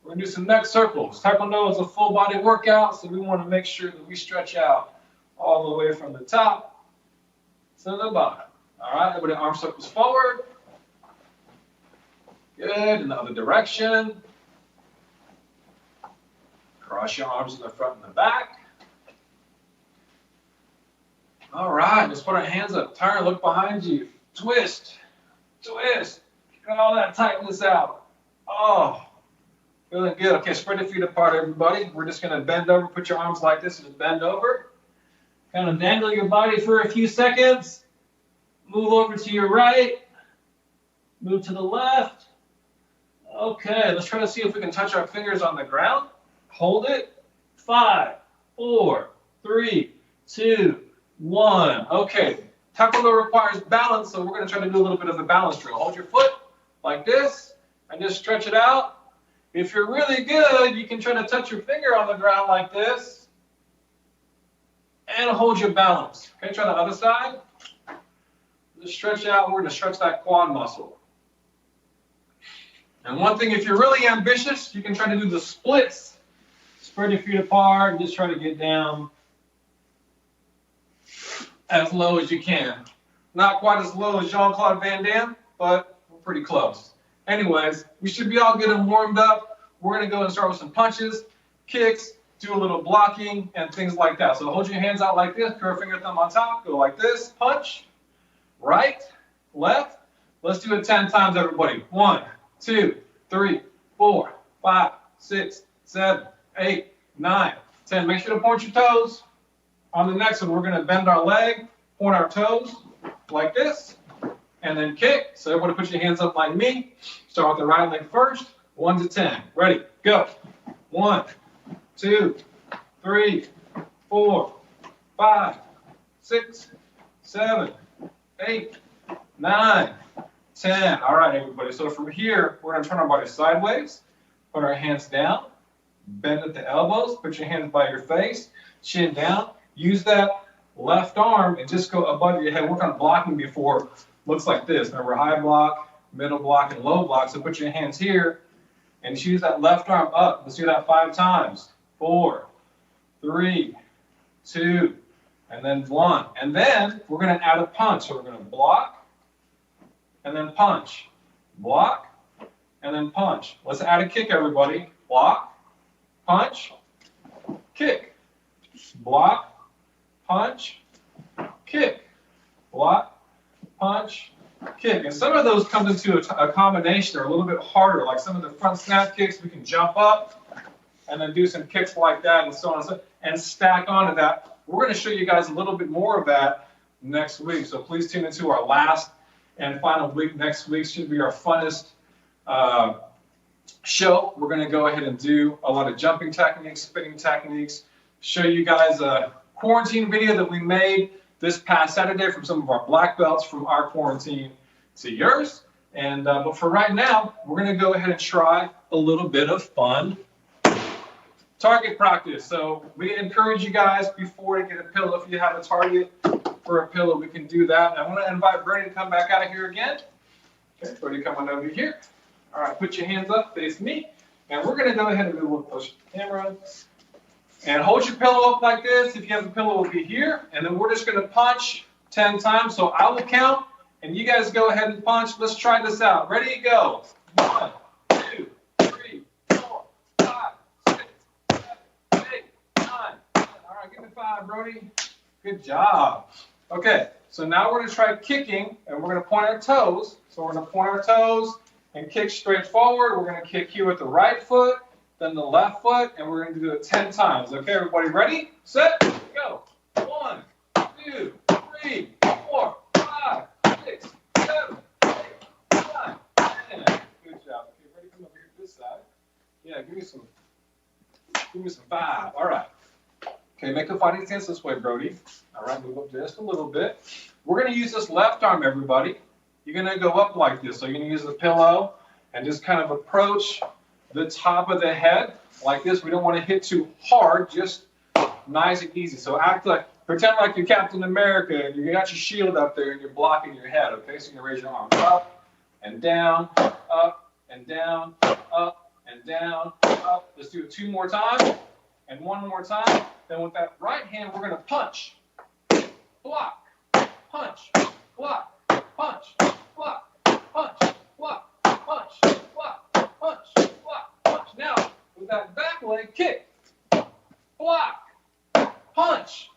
We're going to do some neck circles. Taekwondo is a full body workout, so we want to make sure that we stretch out all the way from the top to the bottom. All right, everybody arm circles forward. Good, in the other direction. Cross your arms in the front and the back. All right, just put our hands up. Turn, look behind you. Twist, twist. Get all that tightness out. Oh, feeling good. Okay, spread your feet apart, everybody. We're just going to bend over. Put your arms like this and just bend over. Kind of dangle your body for a few seconds. Move over to your right. Move to the left. Okay, let's try to see if we can touch our fingers on the ground. Hold it. 5, 4, 3, 2, 1. Okay, Taekwondo requires balance, so we're going to try to do a little bit of a balance drill. Hold your foot like this and just stretch it out. If you're really good, you can try to touch your finger on the ground like this and hold your balance. Okay, try the other side. Just stretch out. We're going to stretch that quad muscle. And one thing, if you're really ambitious, you can try to do the splits. Spread your feet apart and just try to get down as low as you can. Not quite as low as Jean-Claude Van Damme, but we're pretty close. Anyways, we should be all good and warmed up. We're going to go and start with some punches, kicks, do a little blocking, and things like that. So hold your hands out like this, curve finger thumb on top, go like this, punch, right, left. Let's do it 10 times, everybody. 1, 2, 3, 4, 5, 6, 7, 8, 9, 10. Make sure to point your toes. On the next one, we're going to bend our leg, point our toes like this, and then kick. So everybody put your hands up like me. Start with the right leg first. 1 to 10. Ready, go. 1, 2, 3, 4, 5, 6, 7, 8, 9, 10. All right, everybody. So from here, we're going to turn our body sideways, put our hands down, bend at the elbows, put your hands by your face, chin down. Use that left arm and just go above your head. Work on blocking before. Looks like this. Remember, high block, middle block, and low block. So put your hands here and just use that left arm up. Let's do that 5 times. 4, 3, 2, and then 1. And then we're going to add a punch. So we're going to block and then punch. Block and then punch. Let's add a kick, everybody. Block, punch, kick. Block, punch, kick. Block, punch, kick. And some of those come into a combination or a little bit harder. Like some of the front snap kicks, we can jump up and then do some kicks like that and so on and so on, and stack onto that. We're going to show you guys a little bit more of that next week. So please tune into our last and final week. Next week should be our funnest show. We're going to go ahead and do a lot of jumping techniques, spinning techniques, show you guys a quarantine video that we made this past Saturday from some of our black belts from our quarantine to yours. And but for right now, we're going to go ahead and try a little bit of fun target practice. So we encourage you guys before to get a pillow. If you have a target for a pillow, we can do that. And I want to invite Bernie to come back out here again. Okay, Bernie, come on over here. All right, put your hands up, face me. And we're going to go ahead and do a little push the camera. And hold your pillow up like this. If you have a pillow, it'll be here. And then we're just going to punch 10 times. So I will count, and you guys go ahead and punch. Let's try this out. Ready, go. 1, 2, 3, 4, 5, 6, 7, 8, 9. All right, give me 5, Brody. Good job. Okay, so now we're going to try kicking, and we're going to point our toes. So we're going to point our toes and kick straight forward. We're going to kick here with the right foot, then the left foot, and we're going to do it 10 times. Okay, everybody ready? Set, go. 1, 2, 3, 4, 5, 6, 7, 8, 9, 10. Good job. Okay, ready? Come over here to this side. Yeah, give me some 5. All right. Okay, make a fighting stance this way, Brody. All right, move up just a little bit. We're going to use this left arm, everybody. You're going to go up like this. So you're going to use the pillow and just kind of approach the top of the head like this. We don't want to hit too hard, just nice and easy. So pretend like you're Captain America and you got your shield up there and you're blocking your head, okay? So you're going to raise your arms up and down, up and down, up and down, up. Let's do it 2 more times and 1 more time. Then with that right hand, we're going to punch, block, punch, block, punch, block, punch, block, punch, block, punch, block, punch. Now, with that back leg, kick, block, punch,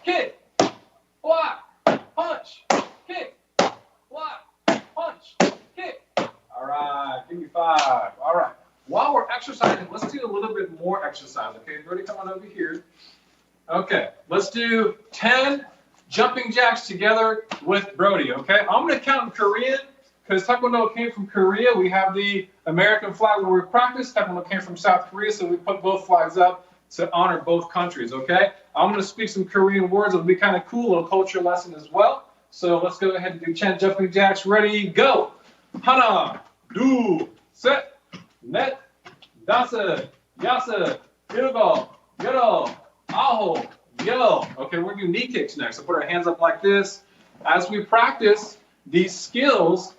kick, block, punch, kick, block, punch, kick. All right, give me 5. All right. While we're exercising, let's do a little bit more exercise, okay? Brody, come on over here. Okay, let's do 10 jumping jacks together with Brody, okay? I'm going to count in Korean because Taekwondo came from Korea. We have the American flag where we practice. Taekwondo came from South Korea, so we put both flags up to honor both countries, okay? I'm going to speak some Korean words. It'll be kind of cool, a little culture lesson as well. So let's go ahead and do 10 jumping jacks. Ready, go. Hana, do, set, net, dasa, yasa, 일곱, 여덟, 아홉, 열. Okay, we're going to do knee kicks next. So put our hands up like this. As we practice these skills,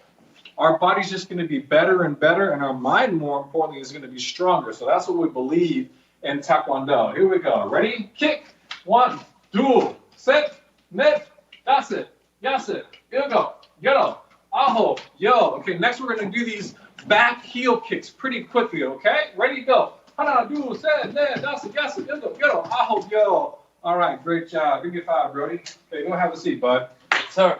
our body's just going to be better and better, and our mind, more importantly, is going to be stronger. So that's what we believe in Taekwondo. Here we go. Ready? Kick. 1, 2, set, net, 다섯, 여섯, 일곱, 여덟, 아홉, 열. Okay, next we're going to do these back heel kicks pretty quickly, okay? Ready, go. 하나, 둘, 셋, 넷, 다섯, 여섯, 일곱, 여덟, 아홉, 열. All right, great job. Give me 5, Brody. Okay, go have a seat, bud. So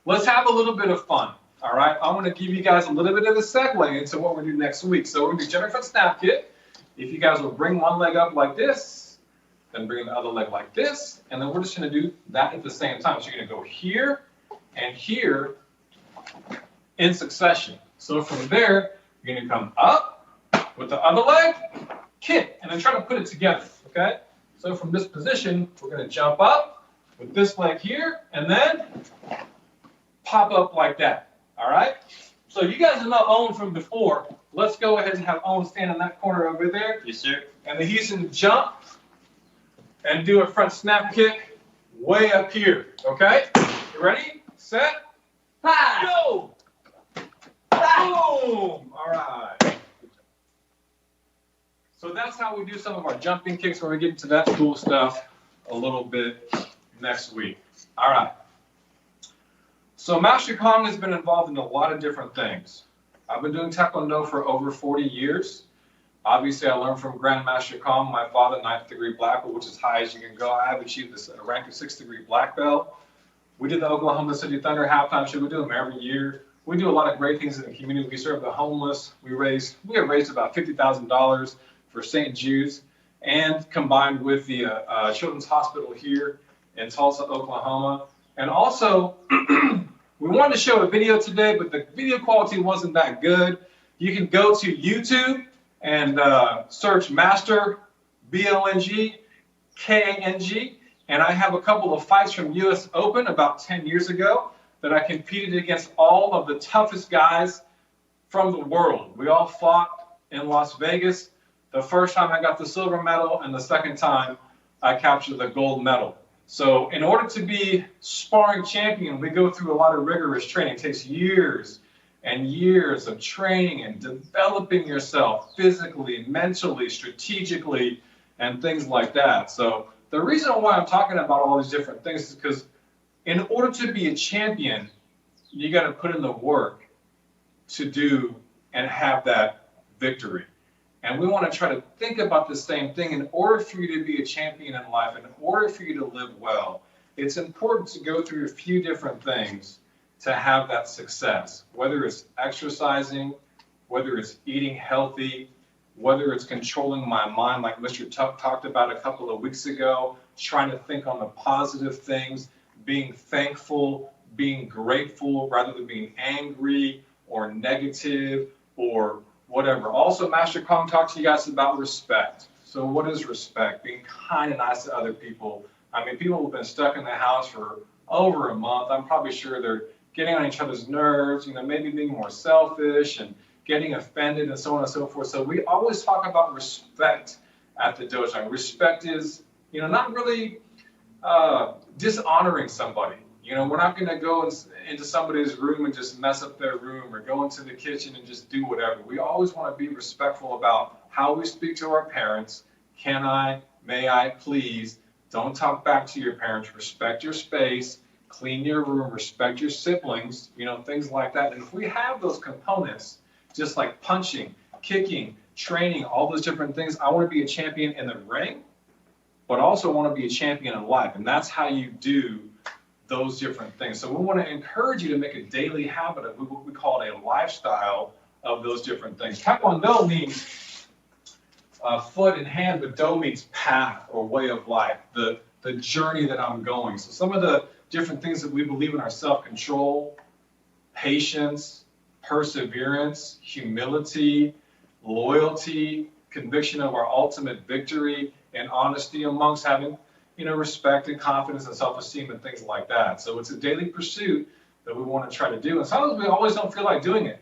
let's have a little bit of fun, all right? I want to give you guys a little bit of a segue into what we're going to do next week. So we're going to do jumping front snap kick. If you guys will bring one leg up like this, then bring the other leg like this, and then we're just going to do that at the same time. So you're going to go here and here in succession. So from there, you're going to come up with the other leg, kick, and then try to put it together, okay? So from this position, we're going to jump up with this leg here, and then pop up like that, all right? So you guys know Owen from before. Let's go ahead and have Owen stand in that corner over there. Yes, sir. and then he's going to jump and do a front snap kick way up here. Okay? You ready? Set. Go! Boom! All right. So that's how we do some of our jumping kicks. We're going to get into that cool stuff a little bit next week. All right. So Master Kang has been involved in a lot of different things. I've been doing Taekwondo for over 40 years. Obviously, I learned from Grandmaster Kang, my father, 9th degree black belt, which is high as you can go. I have achieved this rank of 6th degree black belt. We did the Oklahoma City Thunder halftime show. We do them every year. We do a lot of great things in the community. We serve the homeless. We have raised about $50,000 for St. Jude's, and combined with the Children's Hospital here in Tulsa, Oklahoma. And also, we wanted to show a video today, but the video quality wasn't that good. You can go to YouTube and search Master, B-O-N-G, K-A-N-G, and I have a couple of fights from U.S. Open about 10 years ago that I competed against all of the toughest guys from the world. We all fought in Las Vegas. The first time I got the silver medal, and the second time I captured the gold medal. So in order to be sparring champion, we go through a lot of rigorous training. It takes years and years of training and developing yourself physically, mentally, strategically, and things like that. So the reason why I'm talking about all these different things is because in order to be a champion, you got to put in the work to do and have that victory. And we want to try to think about the same thing. In order for you to be a champion in life, in order for you to live well, it's important to go through a few different things to have that success, whether it's exercising, whether it's eating healthy, whether it's controlling my mind, like Mr. Tuck talked about a couple of weeks ago, trying to think on the positive things, being thankful, being grateful rather than being angry or negative or whatever. Also, Master Kang talked to you guys about respect. So what is respect? Being kind and nice to other people. I mean, people have been stuck in the house for over a month. I'm probably sure they're getting on each other's nerves, maybe being more selfish and getting offended and so on and so forth. So we always talk about respect at the dojo. Respect is, not really dishonoring somebody. We're not going to go into somebody's room and just mess up their room or go into the kitchen and just do whatever. We always want to be respectful about how we speak to our parents. Can I, may I, please, don't talk back to your parents. Respect your space, clean your room, respect your siblings, things like that. And if we have those components, just like punching, kicking, training, all those different things, I want to be a champion in the ring, but also want to be a champion in life. And that's how you do those different things. So we want to encourage you to make a daily habit of what we call a lifestyle of those different things. Taekwondo means foot and hand, but do means path or way of life, the journey that I'm going. So some of the different things that we believe in are self-control, patience, perseverance, humility, loyalty, conviction of our ultimate victory, and honesty amongst having respect and confidence and self-esteem and things like that. So it's a daily pursuit that we want to try to do. And sometimes we always don't feel like doing it.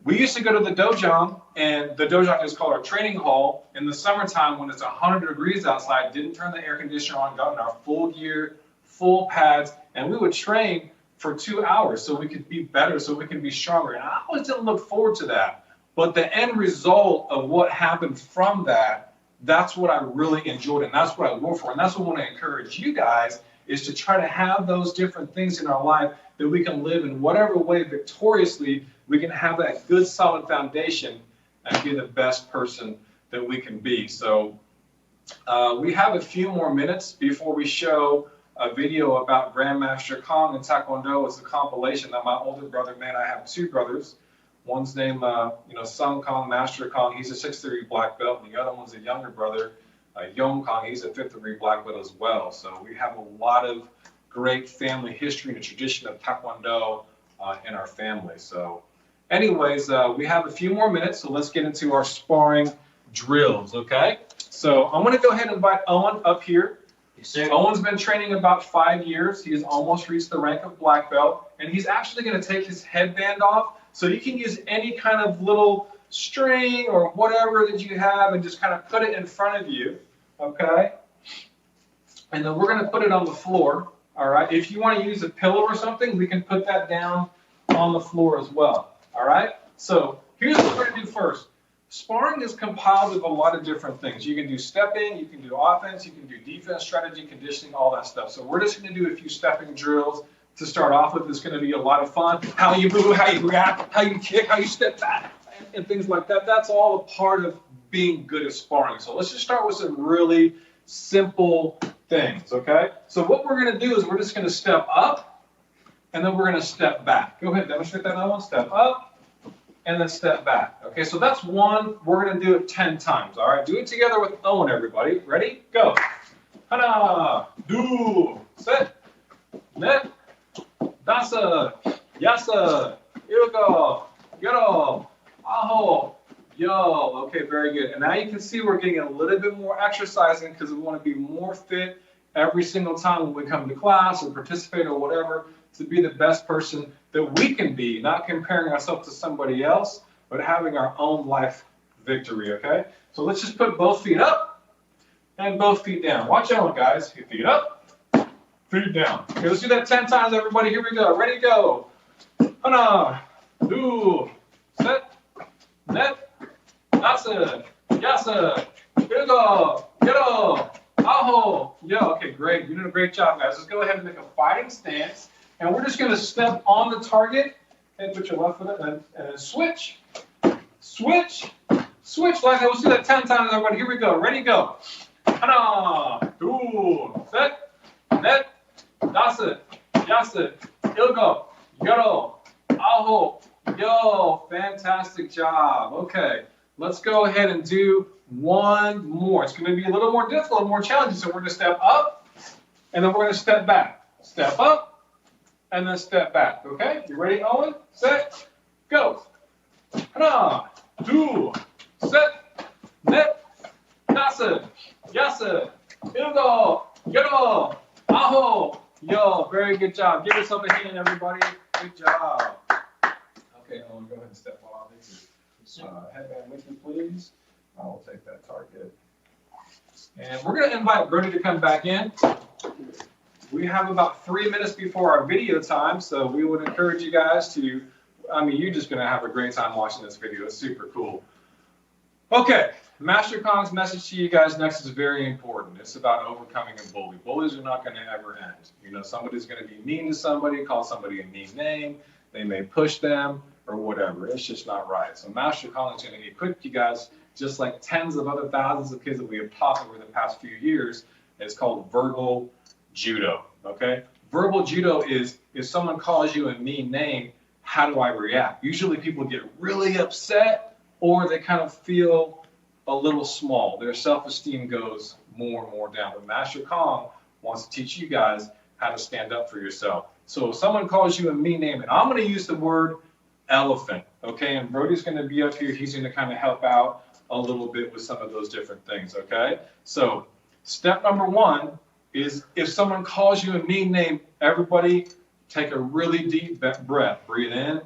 We used to go to the dojo, and the dojo is called our training hall. In the summertime, when it's 100 degrees outside, didn't turn the air conditioner on, got in our full gear, full pads, and we would train for 2 hours so we could be better, so we can be stronger. And I always didn't look forward to that. But the end result of what happened from that, that's what I really enjoyed, and that's what I work for. And that's what I want to encourage you guys, is to try to have those different things in our life that we can live in whatever way victoriously. We can have that good, solid foundation and be the best person that we can be. So we have a few more minutes before we show a video about Grandmaster Kang and Taekwondo. It's a compilation that my older brother made. I have two brothers. One's named, Sung Kang, Master Kang. He's a 6th degree black belt. And the other one's a younger brother, Yong Kang. He's a 5th degree black belt as well. So we have a lot of great family history and a tradition of Taekwondo in our family. So anyways, we have a few more minutes, so let's get into our sparring drills, okay? So I'm going to go ahead and invite Owen up here. Yes, sir. Owen's been training about 5 years. He has almost reached the rank of black belt, and he's actually going to take his headband off. So you can use any kind of little string or whatever that you have and just kind of put it in front of you, okay? And then we're going to put it on the floor, all right? If you want to use a pillow or something, we can put that down on the floor as well, all right? So here's what we're going to do first. Sparring is compiled of a lot of different things. You can do stepping, you can do offense, you can do defense, strategy, conditioning, all that stuff. So we're just going to do a few stepping drills to start off with. It's going to be a lot of fun. How you move, how you react, how you kick, how you step back, and things like that. That's all a part of being good at sparring. So let's just start with some really simple things, okay? So what we're going to do is we're just going to step up, and then we're going to step back. Go ahead, demonstrate that now. Step up. And then step back. Okay, so that's one. We're going to do it 10 times. All right, do it together with Owen, everybody. Ready? Go. Hana, do, set, net, dasa, yasa, ilgo, yoro, aho, yo. Okay, very good. And now you can see we're getting a little bit more exercising because we want to be more fit every single time when we come to class or participate or whatever, to be the best person that we can be, not comparing ourselves to somebody else, but having our own life victory, okay? So let's just put both feet up and both feet down. Watch out, guys. Feet up, feet down. Okay, let's do that 10 times, everybody. Here we go. Ready, go. Hana, do, set, net, nasa, yasa, ilgo, yoro, aho, yo. Okay, great. You're doing a great job, guys. Let's go ahead and make a fighting stance. And we're just going to step on the target and put your left foot in and switch, switch, switch. Like that. Let's do that 10 times, everybody. Here we go. Ready, go. Hana, do, set, net, dasa, yasa, ilgo, yoro, aho, yo. Fantastic job. Okay, let's go ahead and do one more. It's going to be a little more difficult, more challenging. So we're going to step up, and then we're going to step back. Step up. And then step back, okay? You ready, Owen? Set, go. Hana, do, set, net, dasa, yasa, ilgo, yoro, aho, yo. Very good job. Give yourself a hand, everybody. Good job. Okay, Owen, go ahead and step on. Headband with you, please. I will take that target. And we're going to invite Brody to come back in. We have about 3 minutes before our video time, so we would encourage you guys to, you're just going to have a great time watching this video. It's super cool. Okay, Master Kang's message to you guys next is very important. It's about overcoming a bully. Bullies are not going to ever end. You know, somebody's going to be mean to somebody, call somebody a mean name. They may push them or whatever. It's just not right. So Master Kang is going to equip you guys, just like tens of other thousands of kids that we have taught over the past few years. It's called verbal judo, okay? Verbal judo is if someone calls you a mean name, how do I react? Usually people get really upset or they kind of feel a little small. Their self-esteem goes more and more down. But Master Kang wants to teach you guys how to stand up for yourself. So if someone calls you a mean name, and I'm going to use the word elephant, okay? And Brody's going to be up here. He's going to kind of help out a little bit with some of those different things, okay? So step number one is if someone calls you a mean name, everybody take a really deep breath. Breathe in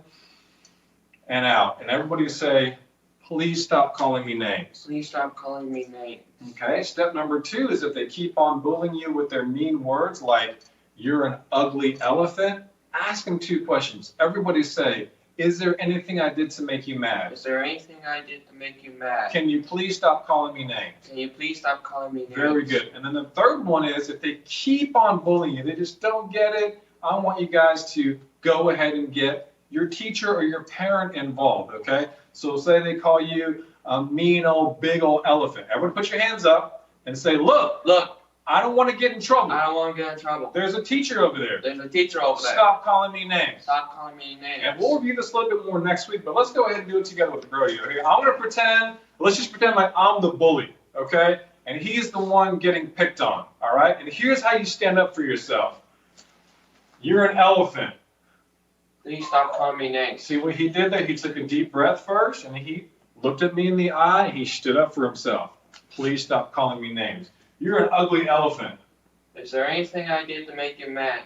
and out. And everybody say, please stop calling me names. Please stop calling me names. Okay, step number two is if they keep on bullying you with their mean words like, you're an ugly elephant, ask them 2 questions. Everybody say, is there anything I did to make you mad? Is there anything I did to make you mad? Can you please stop calling me names? Can you please stop calling me names? Very good. And then the third one is if they keep on bullying you, they just don't get it, I want you guys to go ahead and get your teacher or your parent involved, okay? So say they call you a mean old big old elephant. Everyone put your hands up and say, look, I don't want to get in trouble. I don't want to get in trouble. There's a teacher over there. There's a teacher over there. Stop calling me names. Stop calling me names. And we'll review this a little bit more next week, but let's go ahead and do it together with Brody. Okay? I'm going to pretend, let's just pretend like I'm the bully, okay? And he's the one getting picked on, all right? And here's how you stand up for yourself. You're an elephant. Please stop calling me names. See what he did there? He took a deep breath first, and he looked at me in the eye, and he stood up for himself. Please stop calling me names. You're an ugly elephant. Is there anything I did to make you mad?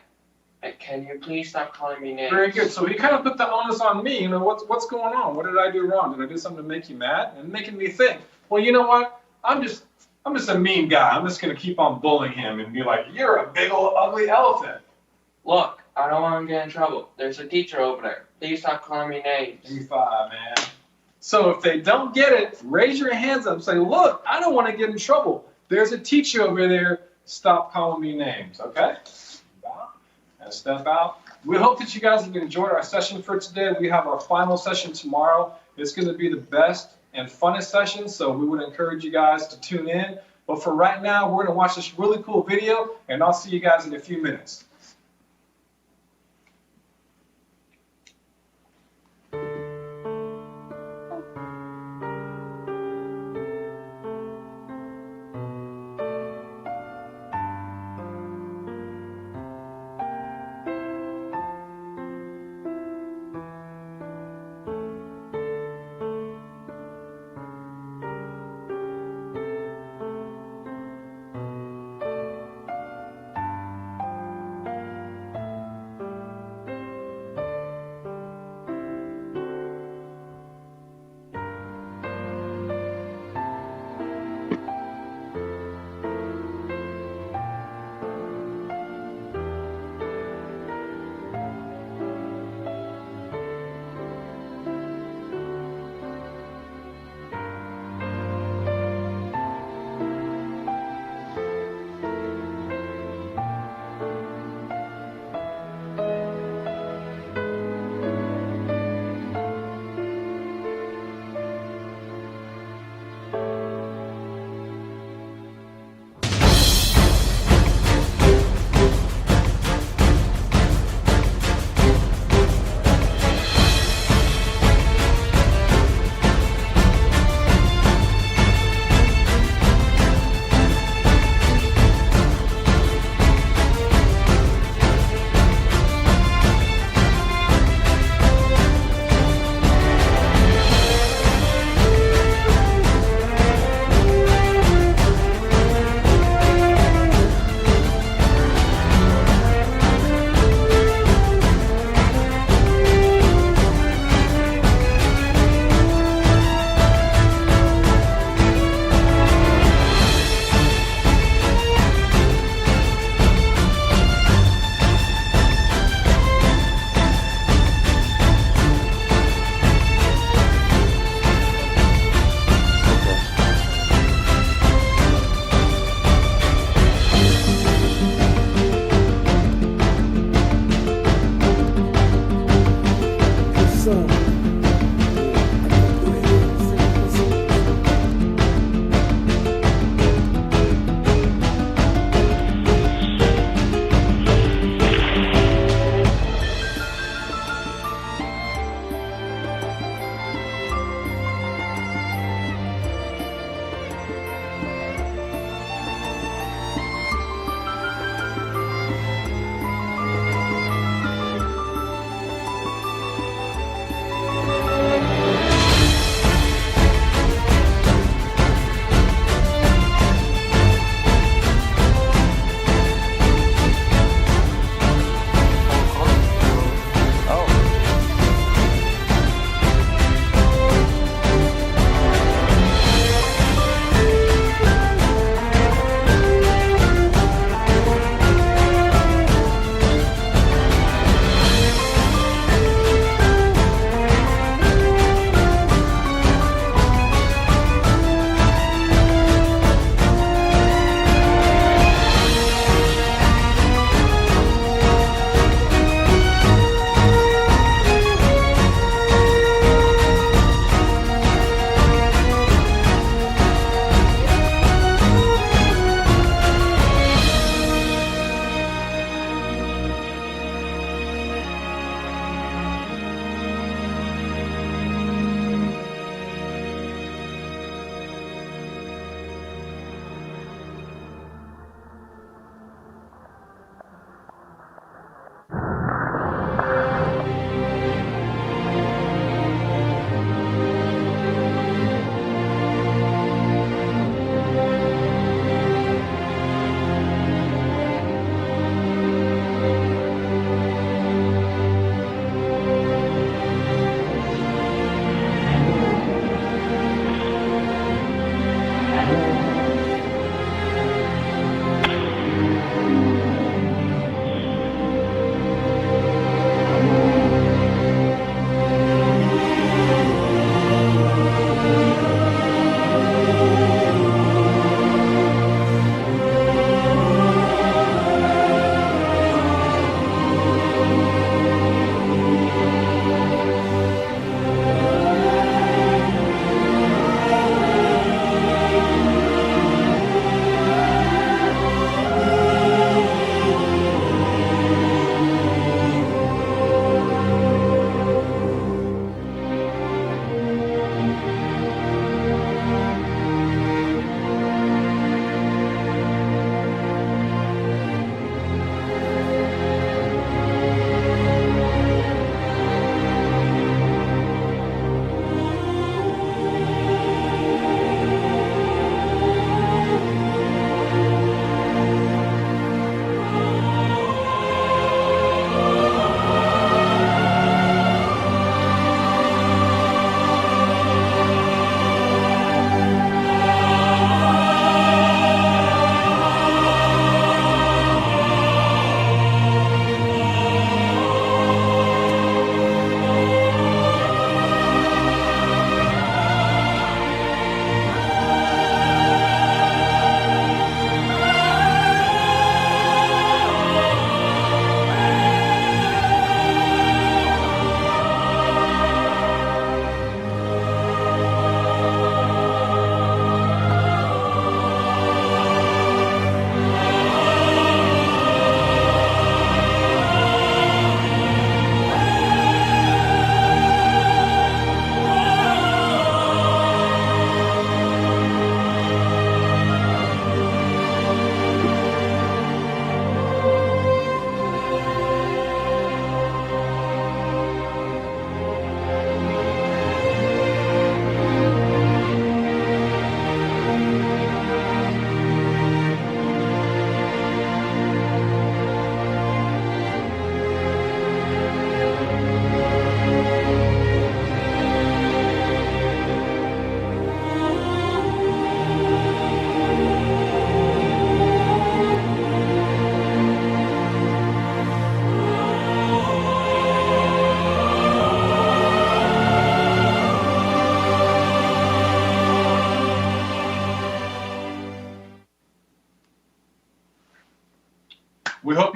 Hey, can you please stop calling me names? Very good. So he kind of put the onus on me. You know, what's going on? What did I do wrong? Did I do something to make you mad? And making me think, well, you know what? I'm just a mean guy. I'm just going to keep on bullying him and be like, you're a big old ugly elephant. Look, I don't want to get in trouble. There's a teacher over there. Please stop calling me names. Give me 5, man. So if they don't get it, raise your hands up and say, look, I don't want to get in trouble. There's a teacher over there. Stop calling me names, okay? And step out. We hope that you guys have enjoyed our session for today. We have our final session tomorrow. It's going to be the best and funnest session, so we would encourage you guys to tune in. But for right now, we're going to watch this really cool video, and I'll see you guys in a few minutes.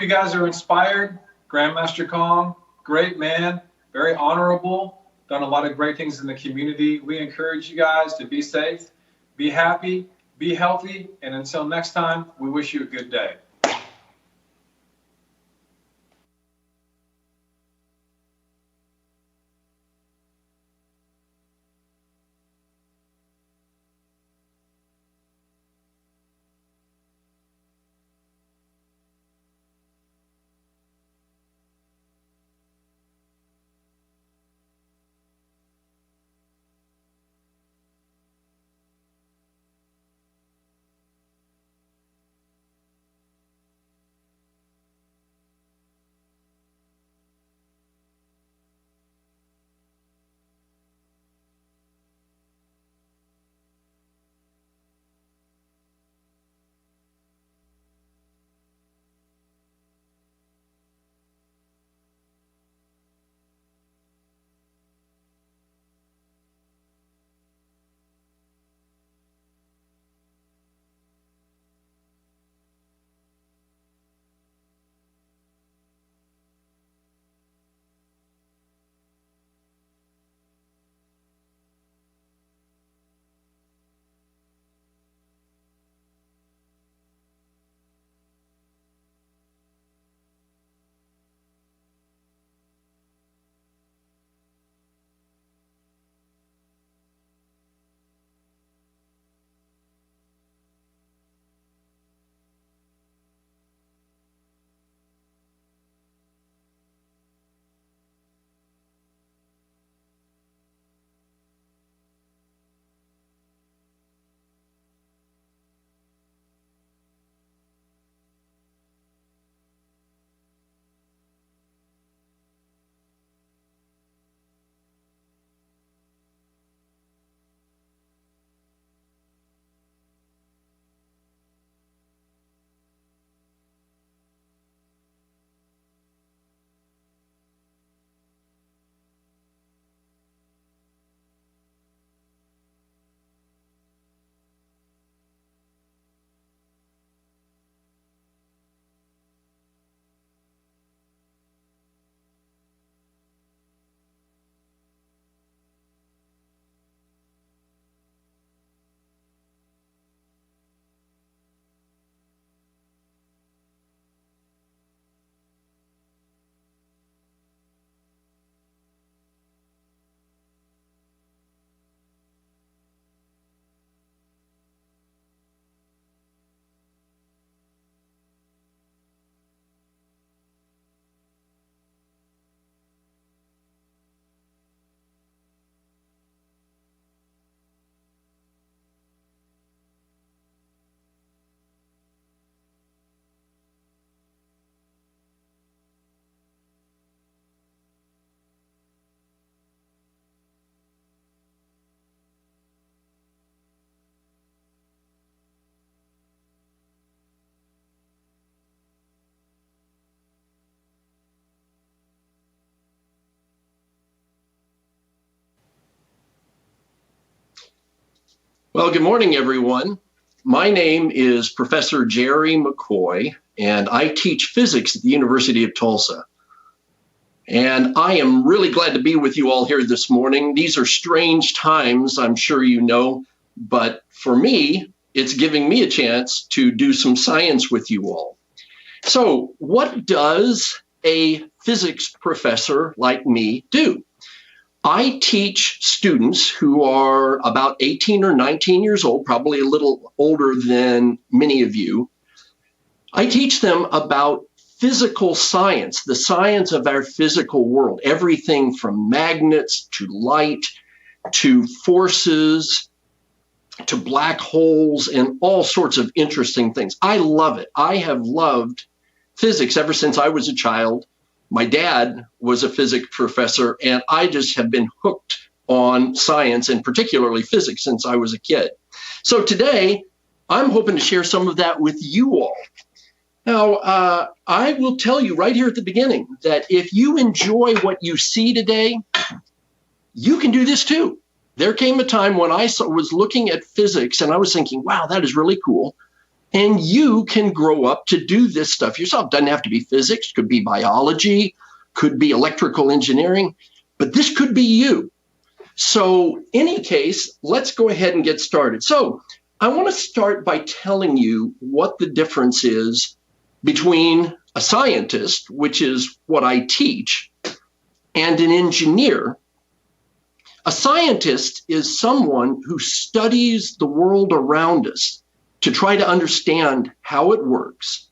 you guys are inspired. Grandmaster Kang, great man, very honorable, done a lot of great things in the community. We encourage you guys to be safe, be happy, be healthy, and until next time, we wish you a good day. Well, good morning, everyone. My name is Professor Jerry McCoy, and I teach physics at the University of Tulsa. And I am really glad to be with you all here this morning. These are strange times, I'm sure you know, but for me, it's giving me a chance to do some science with you all. So what does a physics professor like me do? I teach students who are about 18 or 19 years old, probably a little older than many of you. I teach them about physical science, the science of our physical world, everything from magnets to light to forces to black holes and all sorts of interesting things. I love it. I have loved physics ever since I was a child. My dad was a physics professor, and I just have been hooked on science and particularly physics since I was a kid. So today, I'm hoping to share some of that with you all. Now, I will tell you right here at the beginning that if you enjoy what you see today, you can do this too. There came a time when I was looking at physics and I was thinking, wow, that is really cool. And you can grow up to do this stuff yourself. Doesn't have to be physics, could be biology, could be electrical engineering, but this could be you. So in any case, let's go ahead and get started. So I want to start by telling you what the difference is between a scientist, which is what I teach, and an engineer. A scientist is someone who studies the world around us to try to understand how it works.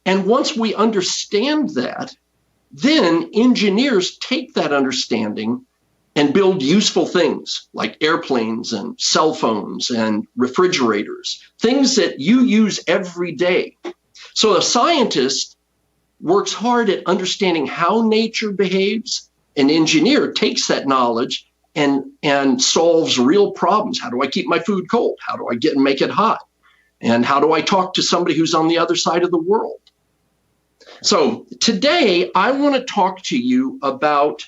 And once we understand that, then engineers take that understanding and build useful things like airplanes and cell phones and refrigerators, things that you use every day. So a scientist works hard at understanding how nature behaves. An engineer takes that knowledge and solves real problems. How do I keep my food cold? How do I get and make it hot? And how do I talk to somebody who's on the other side of the world? So today I want to talk to you about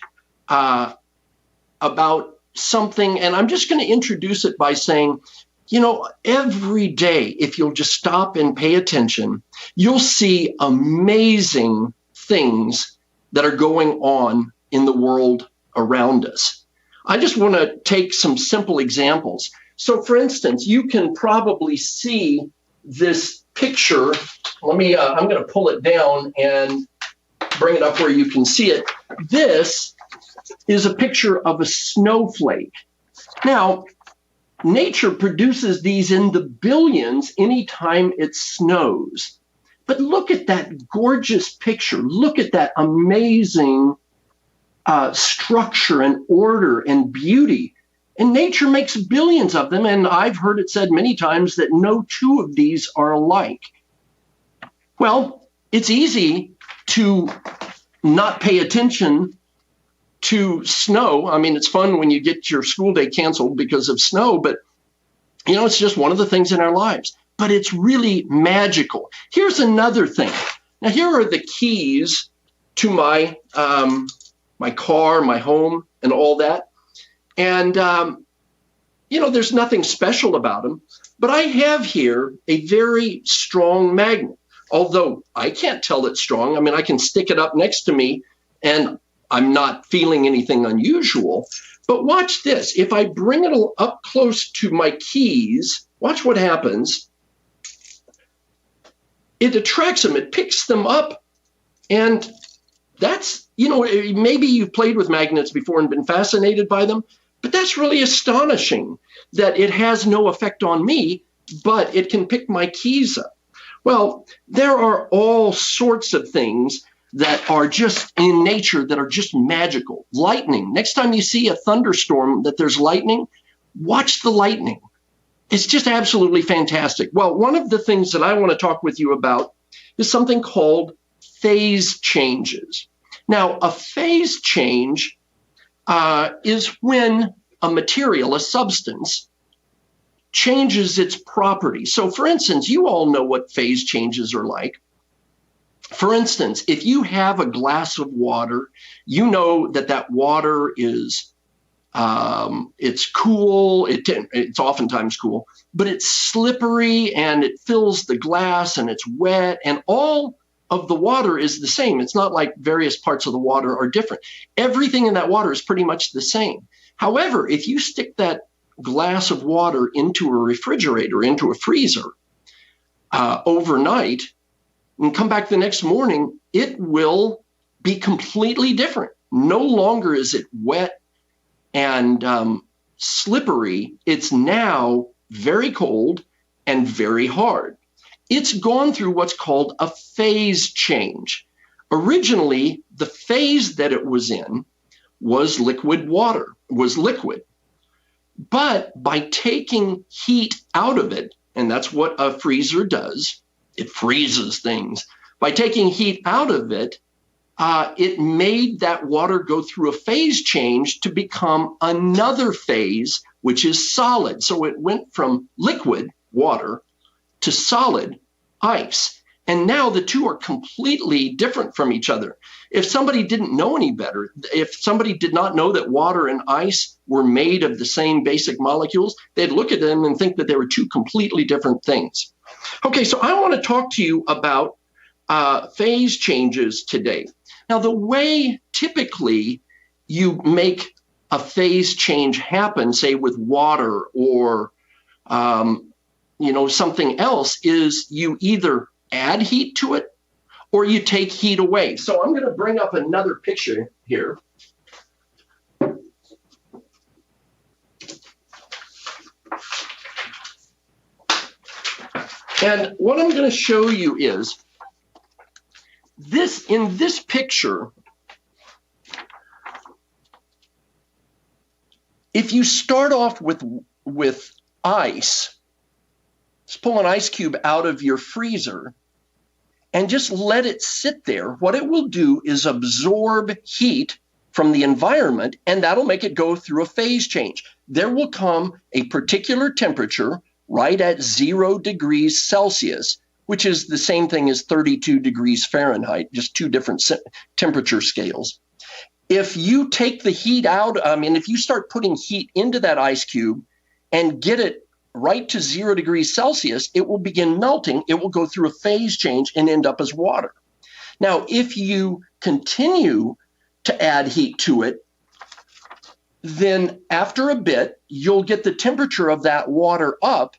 something, and I'm just going to introduce it by saying, you know, every day, if you'll just stop and pay attention, you'll see amazing things that are going on in the world around us. I just want to take some simple examples. So for instance, you can probably see this picture. I'm going to pull it down and bring it up where you can see it. This is a picture of a snowflake. Now, nature produces these in the billions anytime it snows. But look at that gorgeous picture. Look at that amazing structure and order and beauty. And nature makes billions of them, and I've heard it said many times that no two of these are alike. Well, it's easy to not pay attention to snow. I mean, it's fun when you get your school day canceled because of snow, but you know, it's just one of the things in our lives. But it's really magical. Here's another thing. Now, here are the keys to my my car, my home, and all that. And, you know, there's nothing special about them, but I have here a very strong magnet, although I can't tell it's strong. I mean, I can stick it up next to me and I'm not feeling anything unusual, but watch this. If I bring it up close to my keys, watch what happens. It attracts them, it picks them up, and that's, you know, maybe you've played with magnets before and been fascinated by them, but that's really astonishing that it has no effect on me, but it can pick my keys up. Well, there are all sorts of things that are just in nature that are just magical. Lightning. Next time you see a thunderstorm that there's lightning, watch the lightning. It's just absolutely fantastic. Well, one of the things that I want to talk with you about is something called phase changes. Now, a phase change is when a material, a substance, changes its property. So, for instance, you all know what phase changes are like. For instance, if you have a glass of water, you know that that water is, it's cool, it's oftentimes cool, but it's slippery and it fills the glass and it's wet and all of the water is the same. It's not like various parts of the water are different. Everything in that water is pretty much the same. However, if you stick that glass of water into a refrigerator, into a freezer overnight, and come back the next morning, it will be completely different. No longer is it wet and slippery. It's now very cold and very hard. It's gone through what's called a phase change. Originally, the phase that it was in was liquid water, was liquid. But by taking heat out of it, and that's what a freezer does, it freezes things. By taking heat out of it, it made that water go through a phase change to become another phase, which is solid. So it went from liquid water to solid ice. And now the two are completely different from each other. If somebody didn't know any better, if somebody did not know that water and ice were made of the same basic molecules, they'd look at them and think that they were two completely different things. Okay, so I want to talk to you about phase changes today. Now, the way typically you make a phase change happen, say with water or something else, is you either add heat to it or you take heat away. So I'm going to bring up another picture here. And what I'm going to show you is this. In this picture, if you start off with ice, just pull an ice cube out of your freezer and just let it sit there, what it will do is absorb heat from the environment, and that'll make it go through a phase change. There will come a particular temperature right at 0 degrees Celsius, which is the same thing as 32 degrees Fahrenheit, just two different temperature scales. If you take the heat out, if you start putting heat into that ice cube and get it right to 0 degrees Celsius, it will begin melting. It will go through a phase change and end up as water. Now, if you continue to add heat to it, then after a bit, you'll get the temperature of that water up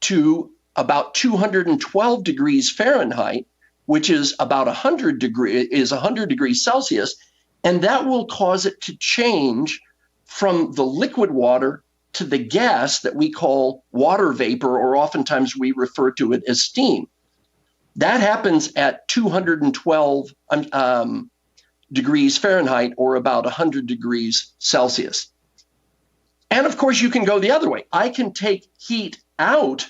to about 212 degrees Fahrenheit, which is about 100 degrees Celsius, and that will cause it to change from the liquid water to the gas that we call water vapor, or oftentimes we refer to it as steam. That happens at 212 degrees Fahrenheit, or about 100 degrees Celsius. And of course, you can go the other way. I can take heat out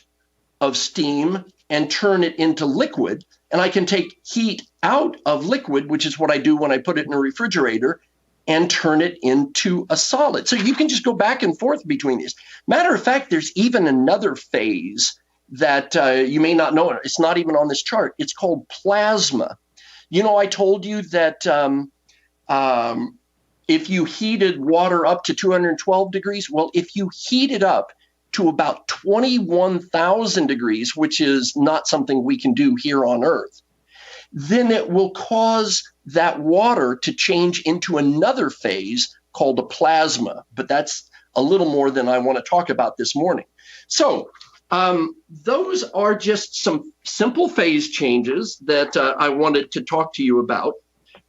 of steam and turn it into liquid, and I can take heat out of liquid, which is what I do when I put it in a refrigerator, and turn it into a solid. So you can just go back and forth between these. Matter of fact, there's even another phase that you may not know. It's not even on this chart. It's called plasma. You know, I told you that if you heated water up to 212 degrees, well, if you heat it up to about 21,000 degrees, which is not something we can do here on Earth, then it will cause that water to change into another phase called a plasma. But that's a little more than I want to talk about this morning. So those are just some simple phase changes that I wanted to talk to you about.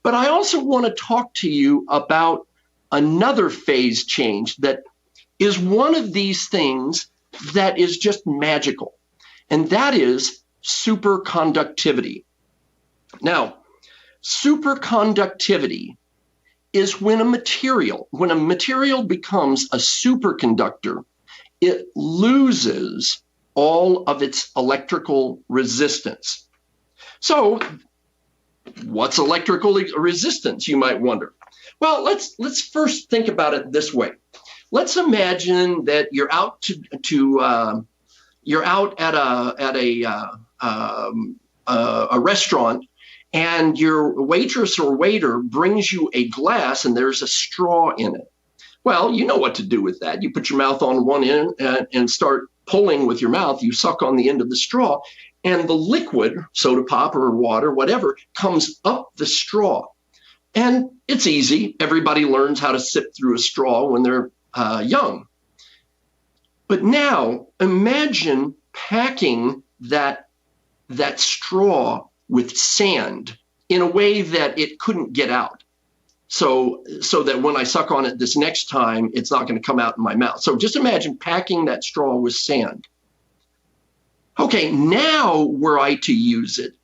But I also want to talk to you about another phase change that is one of these things that is just magical, and that is superconductivity. Now, superconductivity is when a material becomes a superconductor, it loses all of its electrical resistance. So, what's electrical resistance, you might wonder? Well, let's first think about it this way. Let's imagine that you're out at a restaurant, and your waitress or waiter brings you a glass and there's a straw in it. Well, you know what to do with that. You put your mouth on one end and start pulling with your mouth. You suck on the end of the straw, and the liquid, soda pop or water, whatever, comes up the straw. And it's easy. Everybody learns how to sip through a straw when they're young. But now imagine packing that straw with sand in a way that it couldn't get out. So that when I suck on it this next time, it's not going to come out in my mouth. So just imagine packing that straw with sand. Okay, now were I to use it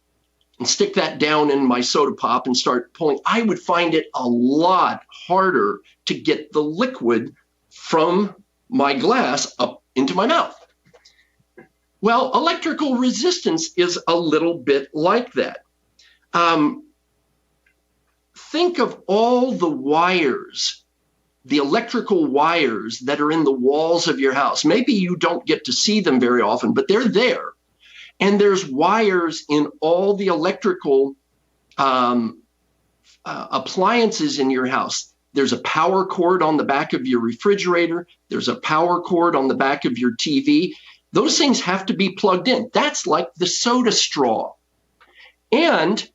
and stick that down in my soda pop and start pulling, I would find it a lot harder to get the liquid from my glass up into my mouth. Well, electrical resistance is a little bit like that. Think of all the wires, the electrical wires that are in the walls of your house. Maybe you don't get to see them very often, but they're there. And there's wires in all the electrical appliances in your house. There's a power cord on the back of your refrigerator. There's a power cord on the back of your TV. those things have to be plugged in. That's like the soda straw. And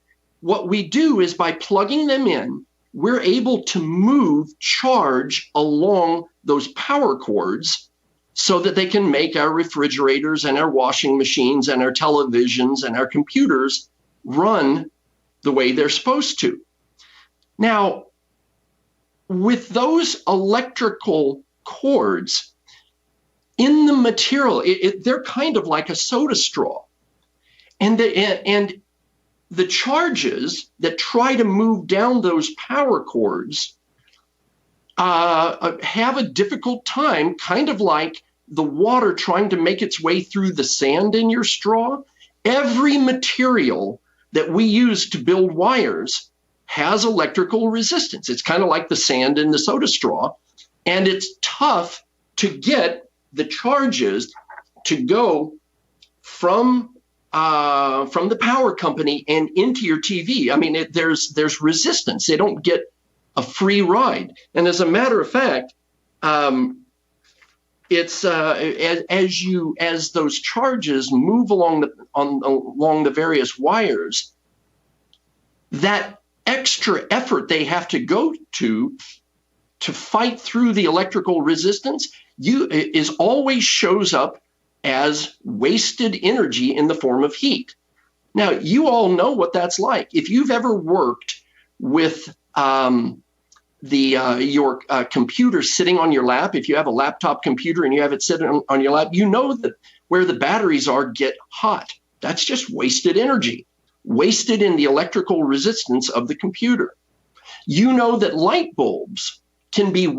what we do is by plugging them in, we're able to move charge along those power cords so that they can make our refrigerators and our washing machines and our televisions and our computers run the way they're supposed to. Now, with those electrical cords in the material, they're kind of like a soda straw. And the charges that try to move down those power cords have a difficult time, kind of like the water trying to make its way through the sand in your straw. Every material that we use to build wires has electrical resistance. It's kind of like the sand in the soda straw, and it's tough to get the charges to go from the power company and into your TV. I mean, there's resistance. They don't get a free ride. And as a matter of fact, it's as those charges move along the various wires, that extra effort they have to go to fight through the electrical resistance is always shows up as wasted energy in the form of heat. Now, you all know what that's like. If you've ever worked with your computer sitting on your lap, if you have a laptop computer and you have it sitting on your lap, you know that where the batteries are get hot. That's just wasted energy, wasted in the electrical resistance of the computer. You know that light bulbs can be